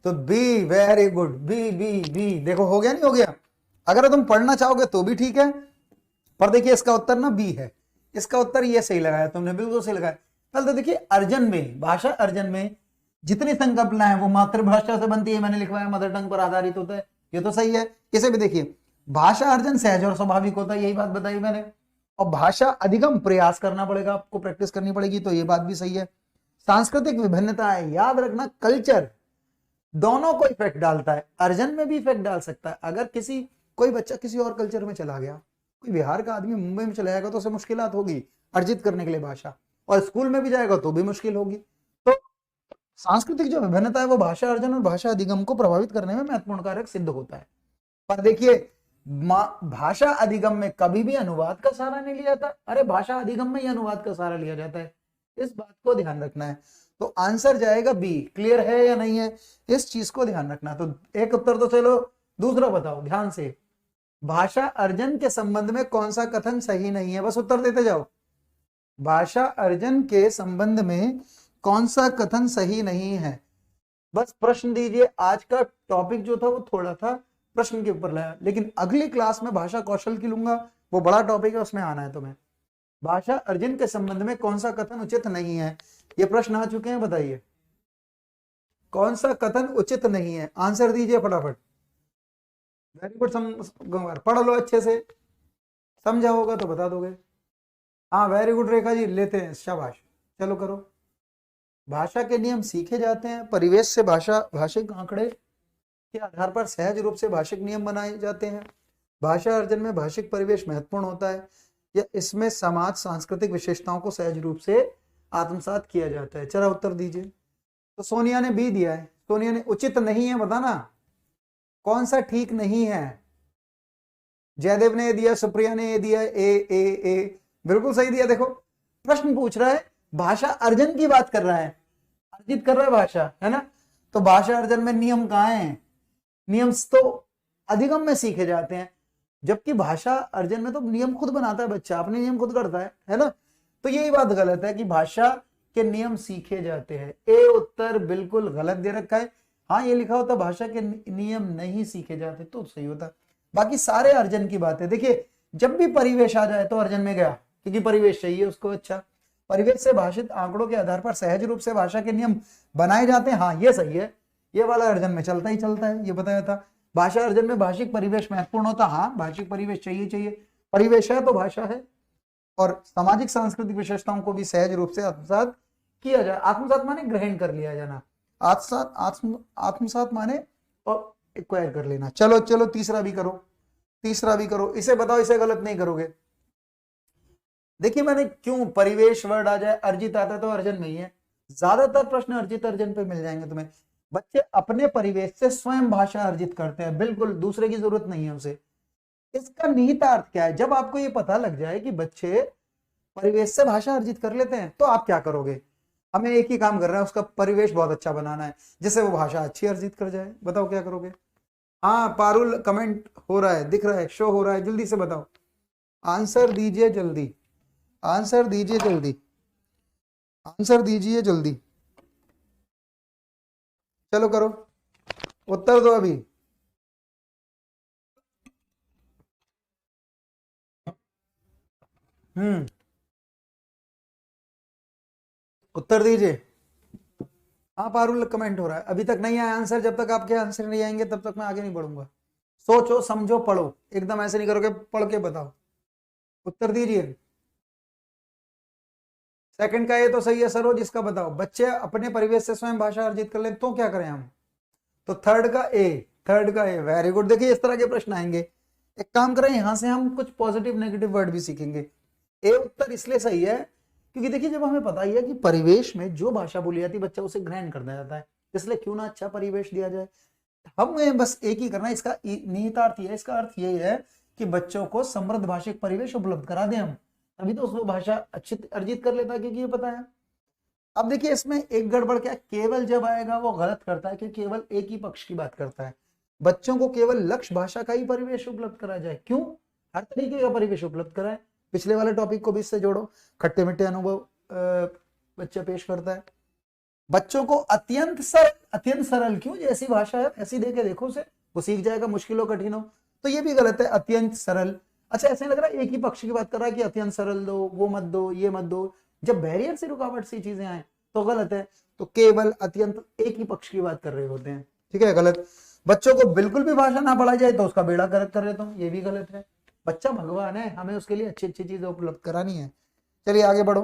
तो B, very good, B B B, देखो हो गया नहीं हो गया। अगर तुम पढ़ना चाहोगे तो भी ठीक है, पर देखिए इसका उत्तर ना बी है। इसका उत्तर ये सही लगाया तुमने, बिल्कुल सही लगाया। कल तो देखिए अर्जन में, भाषा अर्जन में जितनी संकल्पना है वो मातृभाषा से बनती है, मैंने लिखवाया मदर टंग पर आधारित होता है, ये तो सही है। इसे भी देखिए, भाषा अर्जन सहज और स्वाभाविक होता है, यही बात बताई मैंने। और भाषा अधिगम प्रयास करना पड़ेगा, आपको प्रैक्टिस करनी पड़ेगी, तो ये बात भी सही है। सांस्कृतिक विभिन्नता है, याद रखना कल्चर दोनों को इफेक्ट डालता है, अर्जन में भी इफेक्ट डाल सकता है। अगर कोई बच्चा किसी और कल्चर में चला गया, कोई बिहार का आदमी मुंबई में चला जाएगा तो उसे मुश्किलात होगी अर्जित करने के लिए भाषा, और स्कूल में भी जाएगा तो भी मुश्किल होगी। तो सांस्कृतिक जो विभिन्नता है वो भाषा अर्जन और भाषा अधिगम को प्रभावित करने में महत्वपूर्ण कारक सिद्ध होता है। पर देखिए भाषा अधिगम में कभी भी अनुवाद का सहारा नहीं लिया जाता, अरे भाषा अधिगम में ही अनुवाद का सहारा लिया जाता है, इस बात को ध्यान रखना है। तो आंसर जाएगा बी। क्लियर है या नहीं है, इस चीज को ध्यान रखना। तो एक उत्तर तो चलो, दूसरा बताओ ध्यान से, भाषा अर्जन के संबंध में कौन सा कथन सही नहीं है, बस उत्तर देते जाओ। भाषा अर्जन के संबंध में कौन सा कथन सही नहीं है, बस प्रश्न दीजिए। आज का टॉपिक जो था वो थोड़ा था प्रश्न के ऊपर लाया, लेकिन अगली क्लास में भाषा कौशल की लूंगा, वो बड़ा टॉपिक है, उसमें आना है तुम्हें। भाषा अर्जन के संबंध में कौन सा कथन उचित नहीं है, ये प्रश्न आ चुके हैं, बताइए कौन सा कथन उचित नहीं है, आंसर दीजिए फटाफट। वेरी गुड, पढ़ लो अच्छे से, समझा होगा तो बता दोगे। हाँ वेरी गुड रेखा जी, लेते हैं, शाबाश, चलो करो। भाषा के नियम सीखे जाते हैं, परिवेश से भाषिक आंकड़े के आधार पर सहज रूप से भाषिक नियम बनाए जाते हैं। भाषा अर्जन में भाषिक परिवेश महत्वपूर्ण होता है, या इसमें समाज सांस्कृतिक विशेषताओं को सहज रूप से आत्मसात किया जाता है। चलो उत्तर दीजिए। तो सोनिया ने बी दिया है, सोनिया ने उचित नहीं है, बताना कौन सा ठीक नहीं है। जयदेव ने दिया, सुप्रिया ने दिया, ए बिल्कुल सही दिया। देखो प्रश्न पूछ रहा है, भाषा अर्जन की बात कर रहा है, अर्जित कर रहा है भाषा, है ना। तो भाषा अर्जन में नियम कहाँ हैं, नियम तो अधिगम में सीखे जाते हैं, जबकि भाषा अर्जन में तो नियम खुद बनाता है बच्चा, अपने नियम खुद करता है ना। तो यही बात गलत है कि भाषा के नियम सीखे जाते हैं। ए उत्तर बिल्कुल गलत दे रखा है। हाँ ये लिखा होता भाषा के नियम नहीं सीखे जाते तो सही होता। बाकी सारे अर्जन की बात है। देखिए जब भी परिवेश आ जाए तो अर्जन में गया, क्योंकि परिवेश चाहिए उसको। अच्छा, परिवेश से भाषित आंकड़ों के आधार पर सहज रूप से भाषा के नियम बनाए जाते हैं, हाँ ये सही है, ये वाला अर्जन में चलता ही चलता है, ये बताया था। भाषा अर्जन में भाषिक परिवेश महत्वपूर्ण होता, हाँ भाषिक परिवेश चाहिए, परिवेश है तो भाषा है। और सामाजिक सांस्कृतिक विशेषताओं को भी सहज रूप से आत्मसात किया जाए। आत्मसात माने ग्रहण कर लिया जाना, आत्मसात माने और एक्वायर कर लेना। चलो तीसरा भी करो, इसे बताओ, इसे गलत नहीं करोगे। देखिए मैंने क्यों परिवेश वर्ड आ जाए, अर्जित आता है तो अर्जन में ही है, ज्यादातर प्रश्न अर्जित अर्जन पे मिल जाएंगे तुम्हें। बच्चे अपने परिवेश से स्वयं भाषा अर्जित करते हैं, बिल्कुल दूसरे की जरूरत नहीं है उसे। इसका निहितार्थ क्या है, जब आपको ये पता लग जाए कि बच्चे परिवेश से भाषा अर्जित कर लेते हैं तो आप क्या करोगे। हमें एक ही काम करना है, उसका परिवेश बहुत अच्छा बनाना है जिससे वो भाषा अच्छी अर्जित कर जाए। बताओ क्या करोगे। हाँ पारुल कमेंट हो रहा है, दिख रहा है, शो हो रहा है, जल्दी से बताओ, आंसर दीजिए जल्दी, आंसर दीजिए जल्दी, आंसर दीजिए जल्दी, चलो करो, उत्तर दो अभी। उत्तर दीजिए। हाँ पारुल कमेंट हो रहा है, अभी तक नहीं आया आंसर, जब तक आपके आंसर नहीं आएंगे तब तक मैं आगे नहीं बढ़ूंगा। सोचो समझो पढ़ो, एकदम ऐसे नहीं करोगे, पढ़ के बताओ, उत्तर दीजिए। सेकंड का ये तो सही है सरोज, इसका बताओ, बच्चे अपने परिवेश से स्वयं भाषा अर्जित कर ले तो क्या करें हम। तो थर्ड का ए, वेरी गुड। देखिए इस तरह के प्रश्न आएंगे, एक काम करें यहां से हम कुछ पॉजिटिव नेगेटिव वर्ड भी सीखेंगे। ए उत्तर इसलिए सही है क्योंकि देखिए जब हमें पता ही है कि परिवेश में जो भाषा बोली जाती है बच्चा उसे ग्रहण करना जाता है, इसलिए क्यों ना अच्छा परिवेश दिया जाए। हमें बस एक ही करना है, इसका निहितार्थ है, इसका अर्थ यही है कि बच्चों को समृद्ध भाषिक परिवेश उपलब्ध करा दें हम, तभी तो उसको भाषा अच्छी अर्जित कर लेता है, क्योंकि ये पता है। अब देखिए इसमें एक गड़बड़ क्या है, केवल जब आएगा वो गलत करता है कि केवल एक ही पक्ष की बात करता है। बच्चों को केवल लक्ष्य भाषा का ही परिवेश उपलब्ध कराया जाए, क्यों? हर तरीके का परिवेश उपलब्ध कराए। पिछले वाले टॉपिक को भी इससे जोड़ो, खट्टे मीठे अनुभव बच्चा पेश करता है। बच्चों को अत्यंत सरल क्यों, जैसी भाषा है ऐसी देके देखो उसे, वो सीख जाएगा, मुश्किल हो कठिन हो। तो ये भी गलत है, अत्यंत सरल। अच्छा ऐसे लग रहा है एक ही पक्ष की बात कर रहा है कि अत्यंत सरल दो, वो मत दो, ये मत दो। जब बैरियर से रुकावट सी चीजें आए तो गलत है। तो केवल अत्यंत एक ही पक्ष की बात कर रहे होते हैं, ठीक है, गलत। बच्चों को बिल्कुल भी भाषा ना पढ़ाई जाए तो उसका बेड़ा गर्क कर देता हूँ, ये भी गलत है। बच्चा भगवान है, हमें उसके लिए अच्छी अच्छी चीजें उपलब्ध करानी है। चलिए आगे बढ़ो,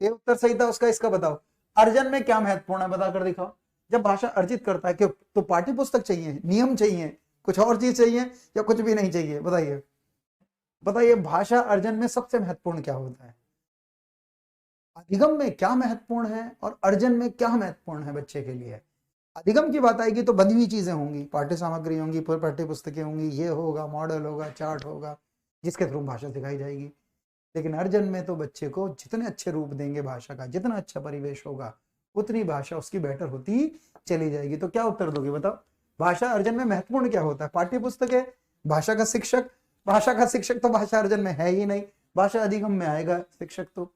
ये उत्तर सही था उसका, इसका बताओ अर्जन में क्या महत्वपूर्ण है, बताकर दिखाओ। जब भाषा अर्जित करता है क्यों, तो पाठ्य पुस्तक चाहिए, नियम चाहिए, कुछ और चीज चाहिए या कुछ भी नहीं चाहिए? बताइए बताइए, भाषा अर्जन में सबसे महत्वपूर्ण क्या होता है? अधिगम में क्या महत्वपूर्ण है और अर्जन में क्या महत्वपूर्ण है बच्चे के लिए? अधिगम की बात आएगी तो बंधी हुई चीजें होंगी, पाठ्य सामग्री होंगी, पाठ्य पुस्तकें होंगी, ये होगा, मॉडल होगा, चार्ट होगा, जिसके थ्रू भाषा सिखाई जाएगी। लेकिन अर्जन में तो बच्चे को जितने अच्छे रूप देंगे भाषा का, जितना अच्छा परिवेश होगा, उतनी भाषा उसकी बेटर होती चली जाएगी। तो क्या उत्तर दोगे बताओ, भाषा अर्जन में महत्वपूर्ण क्या होता है? पाठ्य पुस्तक है, भाषा का शिक्षक? भाषा का शिक्षक तो भाषा अर्जन में है ही नहीं, भाषा अधिगम में आएगा शिक्षक। तो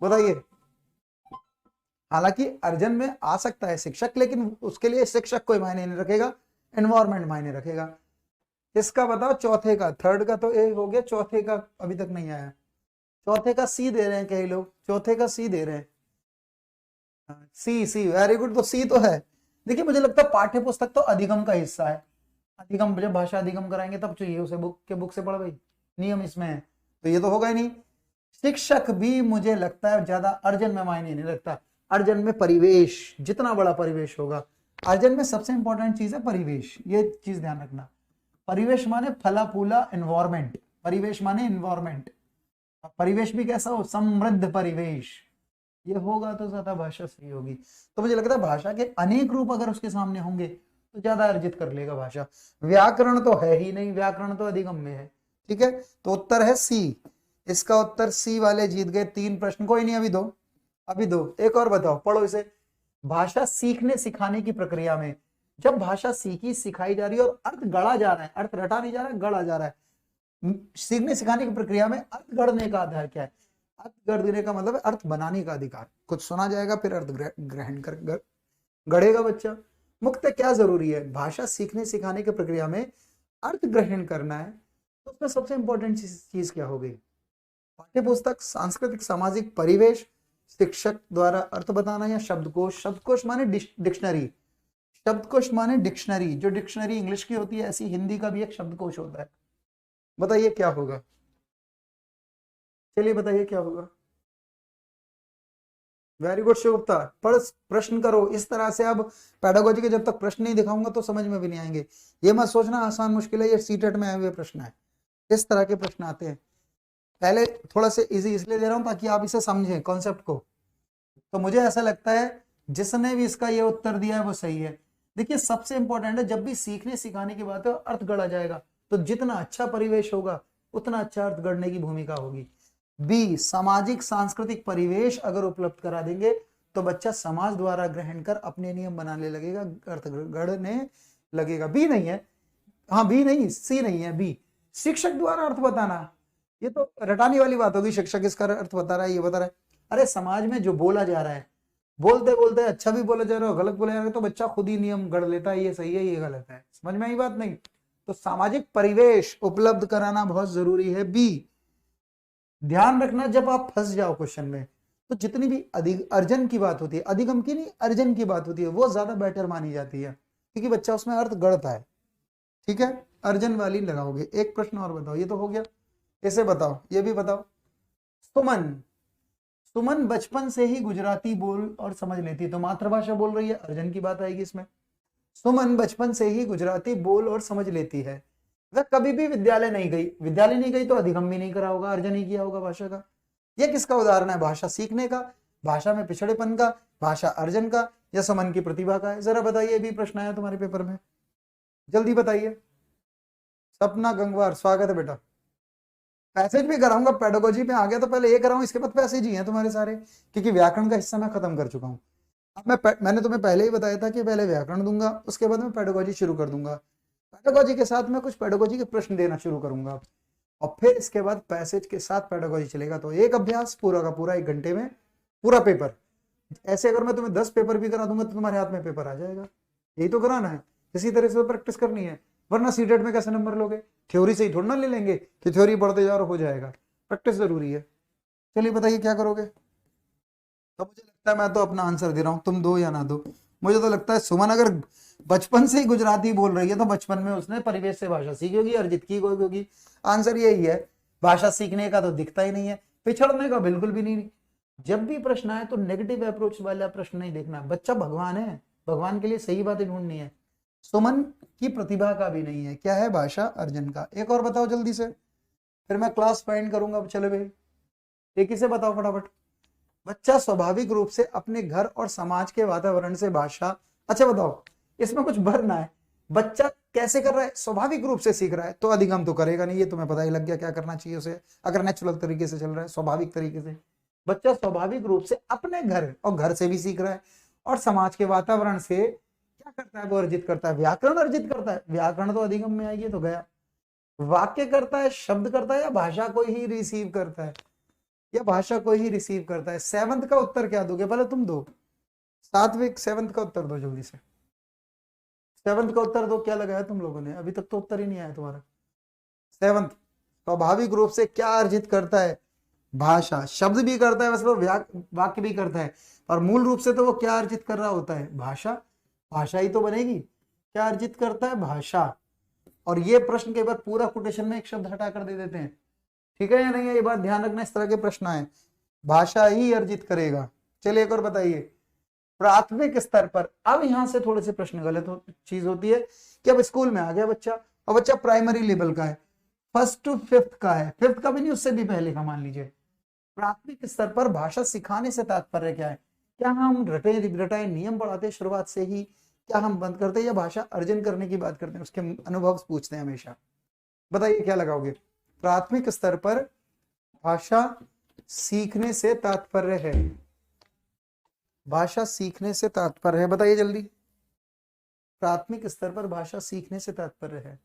बताइए, हालांकि अर्जन में आ सकता है शिक्षक, लेकिन उसके लिए शिक्षक कोई मायने नहीं रखेगा, एनवायरमेंट मायने रखेगा। इसका बताओ, चौथे का, थर्ड का तो ए हो गया, चौथे का अभी तक नहीं आया। चौथे का सी दे रहे हैं कई लोग, चौथे का सी दे रहे हैं, सी वेरी गुड। तो सी तो है। देखिए मुझे लगता है पाठ्य पुस्तक तो अधिगम का हिस्सा है, अधिगम जब भाषा अधिगम कराएंगे तब चाहिए उसे बुक से पढ़ भाई, नियम इसमें है, तो ये तो होगा ही नहीं। शिक्षक भी मुझे लगता है ज्यादा अर्जन में मायने नहीं रखता। अर्जन में परिवेश, जितना बड़ा परिवेश होगा, अर्जन में सबसे इंपॉर्टेंट चीज है परिवेश, ये चीज ध्यान रखना। परिवेश माने फला फूला एनवायरमेंट, परिवेश माने एनवायरमेंट, परिवेश भी कैसा हो, समृद्ध परिवेश, ये होगा तो ज्यादा भाषा सही होगी। तो मुझे लगता है भाषा के अनेक रूप अगर उसके सामने होंगे तो ज्यादा अर्जित कर लेगा भाषा। व्याकरण तो है ही नहीं, व्याकरण तो अधिगम में है, ठीक है। तो उत्तर है सी, इसका उत्तर सी वाले जीत गए 3 प्रश्न। कोई नहीं, अभी दो एक और बताओ, पढ़ो इसे। भाषा सीखने सिखाने की प्रक्रिया में, जब भाषा सीखी सिखाई जा रही है और अर्थ गढ़ा जा रहा है, अर्थ रटा नहीं जा रहा है, गढ़ा जा रहा है, सीखने सिखाने की प्रक्रिया में अर्थ गढ़ने का आधार क्या है? अर्थ गढ़ने का मतलब है अर्थ बनाने का अधिकार। कुछ सुना जाएगा फिर अर्थ ग्रहण कर गढ़ेगा बच्चा। मुक्त क्या जरूरी है? भाषा सीखने सिखाने की प्रक्रिया में अर्थ ग्रहण करना है, तो उसमें सबसे इंपॉर्टेंट चीज क्या हो गई? पाठ्य पुस्तक, सांस्कृतिक सामाजिक परिवेश, शिक्षक द्वारा अर्थ बताना, या शब्दकोश? शब्दकोश माने डिक्शनरी, शब्दकोश माने डिक्शनरी, जो डिक्शनरी इंग्लिश की होती है ऐसी हिंदी का भी एक शब्दकोश होता है। बताइए क्या होगा, चलिए बताइए क्या होगा। वेरी गुड शिवगुप्ता, पर प्रश्न करो इस तरह से। अब पेडागोजी के जब तक प्रश्न नहीं दिखाऊंगा तो समझ में भी नहीं आएंगे। ये मत सोचना आसान मुश्किल है, ये सीटेट में आए हुए प्रश्न है, इस तरह के प्रश्न आते हैं। पहले थोड़ा सा इजी इसलिए दे रहा हूं ताकि आप इसे समझें कॉन्सेप्ट को। तो मुझे ऐसा लगता है जिसने भी इसका ये उत्तर दिया है वो सही है। देखिए सबसे इंपॉर्टेंट है, जब भी सीखने सिखाने की बात है अर्थ गढ़ा जाएगा, तो जितना अच्छा परिवेश होगा उतना अच्छा अर्थ गढ़ने की भूमिका होगी। बी, सामाजिक सांस्कृतिक परिवेश अगर उपलब्ध करा देंगे तो बच्चा समाज द्वारा ग्रहण कर अपने नियम बनाने लगेगा, अर्थ गढ़ने लगेगा। बी नहीं है, हाँ बी नहीं, सी नहीं है, बी, शिक्षक द्वारा अर्थ बताना, ये तो रटाने वाली बात होगी। शिक्षक इसका अर्थ बता रहा है, ये बता रहा है। अरे समाज में जो बोला जा रहा है, बोलते बोलते अच्छा भी बोला जा रहा है, गलत बोला जा रहा है, तो बच्चा खुद ही नियम गढ़ लेता है, ये सही है ये गलत है। समझ में आई बात? नहीं। तो सामाजिक परिवेश उपलब्ध कराना बहुत जरूरी है, बी। ध्यान रखना जब आप फंस जाओ क्वेश्चन में, तो जितनी भी अर्जन की बात होती है, अधिगम की नहीं अर्जन की बात होती है, वो ज्यादा बेटर मानी जाती है, क्योंकि बच्चा उसमें अर्थ गढ़ता है। ठीक है, अर्जन वाली लगाओगे। एक प्रश्न और बताओ, ये तो हो गया, इसे बताओ, ये भी बताओ। सुमन बचपन से ही गुजराती बोल और समझ लेती, तो मातृभाषा बोल रही है, अर्जन की बात आएगी इसमें। सुमन बचपन से ही गुजराती बोल और समझ लेती है, वह कभी भी विद्यालय नहीं गई तो अधिगम भी नहीं करा होगा, अर्जन ही किया होगा भाषा का। यह किसका उदाहरण है? भाषा सीखने का, भाषा में पिछड़ेपन का, भाषा अर्जन का, या सुमन की प्रतिभा का है? जरा बताइए, भी प्रश्न आया तुम्हारे पेपर में, जल्दी बताइए। सपना गंगवार, स्वागत है बेटा। पैसेज भी कराऊंगा, पेडागोजी पे आ गया तो पहले ये कराऊं, इसके बाद पैसेज ही हैं तुम्हारे सारे, क्योंकि व्याकरण का हिस्सा मैं खत्म कर चुका हूँ। अब मैंने तुम्हें पहले ही बताया था कि पहले व्याकरण दूंगा, उसके बाद मैं पेडागोजी शुरू कर दूंगा। पेडागोजी के साथ मैं कुछ पेडागोजी के प्रश्न देना शुरू करूंगा, और फिर इसके बाद पैसेज के साथ पेडागोजी चलेगा। तो एक अभ्यास पूरा का पूरा 1 घंटे में पूरा पेपर। ऐसे अगर मैं तुम्हें 10 पेपर भी करा दूंगा तो तुम्हारे हाथ में पेपर आ जाएगा। यही तो कराना है, इसी तरह से प्रैक्टिस करनी है, वरना सीटेट में कैसे नंबर लोगे? थ्योरी से ही थोड़ा ना ले लेंगे कि थ्योरी पढ़ते जाओ और हो जाएगा। प्रैक्टिस जरूरी है। चलिए बताइए क्या करोगे? तो मुझे लगता है मैं तो अपना आंसर दे रहा हूँ, तुम दो या ना दो। मुझे तो लगता है सुमन अगर बचपन से ही गुजराती बोल रही है तो बचपन में उसने परिवेश से भाषा सीखी होगी, अर्जित की होगी। आंसर यही है। भाषा सीखने का तो दिखता ही नहीं है, पिछड़ने का बिल्कुल भी नहीं। जब भी प्रश्न आए तो नेगेटिव अप्रोच वाला प्रश्न नहीं देखना। बच्चा भगवान है, भगवान के लिए सही बातें ढूंढनी है। सुमन की प्रतिभा का भी नहीं है, क्या है? भाषा अर्जन का। एक और बताओ जल्दी से, फिर मैं क्लास फाइंड करूंगा। चलो भाई एक ही से बताओ फटाफट। बच्चा स्वाभाविक रूप से अपने घर और समाज के वातावरण से भाषा, अच्छा बताओ इसमें कुछ भरना है। बच्चा कैसे कर रहा है? स्वाभाविक रूप से सीख रहा है, तो अधिगम तो करेगा नहीं, ये तुम्हें पता ही लग गया क्या करना चाहिए उसे। अगर नेचुरल तरीके से चल रहा है, स्वाभाविक तरीके से, बच्चा स्वाभाविक रूप से अपने घर और घर से भी सीख रहा है, और समाज के वातावरण से क्या करता है? वो अर्जित करता है, व्याकरण अर्जित करता है। व्याकरण तो अधिगम में आएगी तो गया। वाक्य करता है, शब्द करता है, या भाषा को ही रिसीव करता है, या भाषा को ही रिसीव करता है? 7th का उत्तर क्या दोगे? पहले तुम दो, 7th का उत्तर दो जल्दी से। 7th का उत्तर दो, क्या लगाया तुम लोगों ने? अभी तक तो उत्तर ही नहीं आया तुम्हारा। 7th स्वाभाविक रूप से क्या अर्जित करता है? भाषा। शब्द भी करता है वैसे तो, वाक्य भी करता है, और मूल रूप से तो वो क्या अर्जित कर रहा होता है? भाषा। भाषा ही तो बनेगी। क्या अर्जित करता है? भाषा। और ये प्रश्न के बाद पूरा कोटेशन में एक शब्द हटा कर दे देते हैं, ठीक है या नहीं है? ये बात ध्यान रखना, इस तरह के प्रश्न आए, भाषा ही अर्जित करेगा। चलिए एक और बताइए, प्राथमिक स्तर पर। अब यहां से थोड़े से प्रश्न गलत चीज होती है कि अब स्कूल में आ गया बच्चा, और बच्चा प्राइमरी लेवल का है, 1st to 5th का है, 5th का भी नहीं, उससे भी पहले का मान लीजिए। प्राथमिक स्तर पर भाषा सिखाने से तात्पर्य क्या है? क्या हम रटाए नियम पढ़ाते शुरुआत से ही, क्या हम बंद करते हैं, या भाषा अर्जन करने की बात करते हैं, उसके अनुभव पूछते हैं हमेशा? बताइए क्या लगाओगे? प्राथमिक स्तर पर भाषा सीखने से तात्पर्य है, भाषा सीखने से तात्पर्य है, बताइए जल्दी। प्राथमिक स्तर पर भाषा सीखने से तात्पर्य है,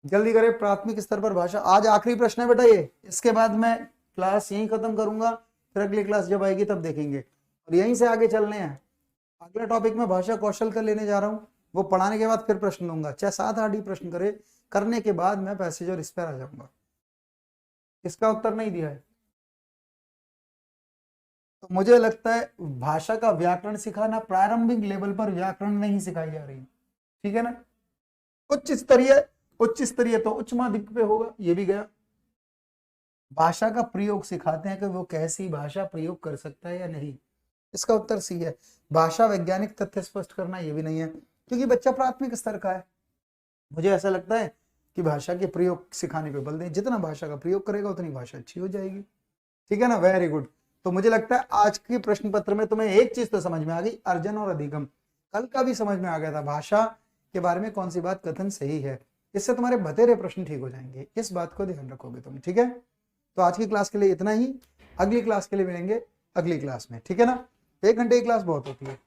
जल्दी करें। प्राथमिक स्तर पर भाषा। आज आखिरी प्रश्न है बेटा ये, इसके बाद मैं क्लास यहीं खत्म करूंगा, फिर अगली क्लास जब आएगी तब देखेंगे, और यहीं से आगे चलने हैं। अगला टॉपिक में भाषा कौशल का लेने जा रहा हूँ, वो पढ़ाने के बाद फिर प्रश्न दूंगा, चाहे 7-8 ही प्रश्न करे, करने के बाद मैं पैसेज और इस पर आ जाऊंगा। इसका उत्तर नहीं दिया है तो मुझे लगता है भाषा का व्याकरण सिखाना, प्रारंभिक लेवल पर व्याकरण नहीं सिखाई जा रही, ठीक है ना? उच्च स्तरीय तो उच्च माध्यमिक पे होगा, ये भी गया। भाषा का प्रयोग सिखाते हैं कि वो कैसी भाषा प्रयोग कर सकता है या नहीं, इसका उत्तर सी है। भाषा वैज्ञानिक तथ्य स्पष्ट करना, ये भी नहीं है, क्योंकि बच्चा प्राथमिक स्तर का है। मुझे ऐसा लगता है कि भाषा के प्रयोग सिखाने पे बल दें, जितना भाषा का प्रयोग करेगा उतनी भाषा अच्छी हो जाएगी, ठीक है ना? Very good. तो मुझे लगता है आज के प्रश्न पत्र में तुम्हें एक चीज तो समझ में आ गई, अर्जन और अधिगम। कल का भी समझ में आ गया था, भाषा के बारे में कौन सी बात कथन सही है। इससे तुम्हारे बतेरे प्रश्न ठीक हो जाएंगे, इस बात को ध्यान रखोगे तुम, ठीक है? तो आज की क्लास के लिए इतना ही, अगली क्लास के लिए मिलेंगे अगली क्लास में, ठीक है ना? 1 घंटे की क्लास बहुत होती है।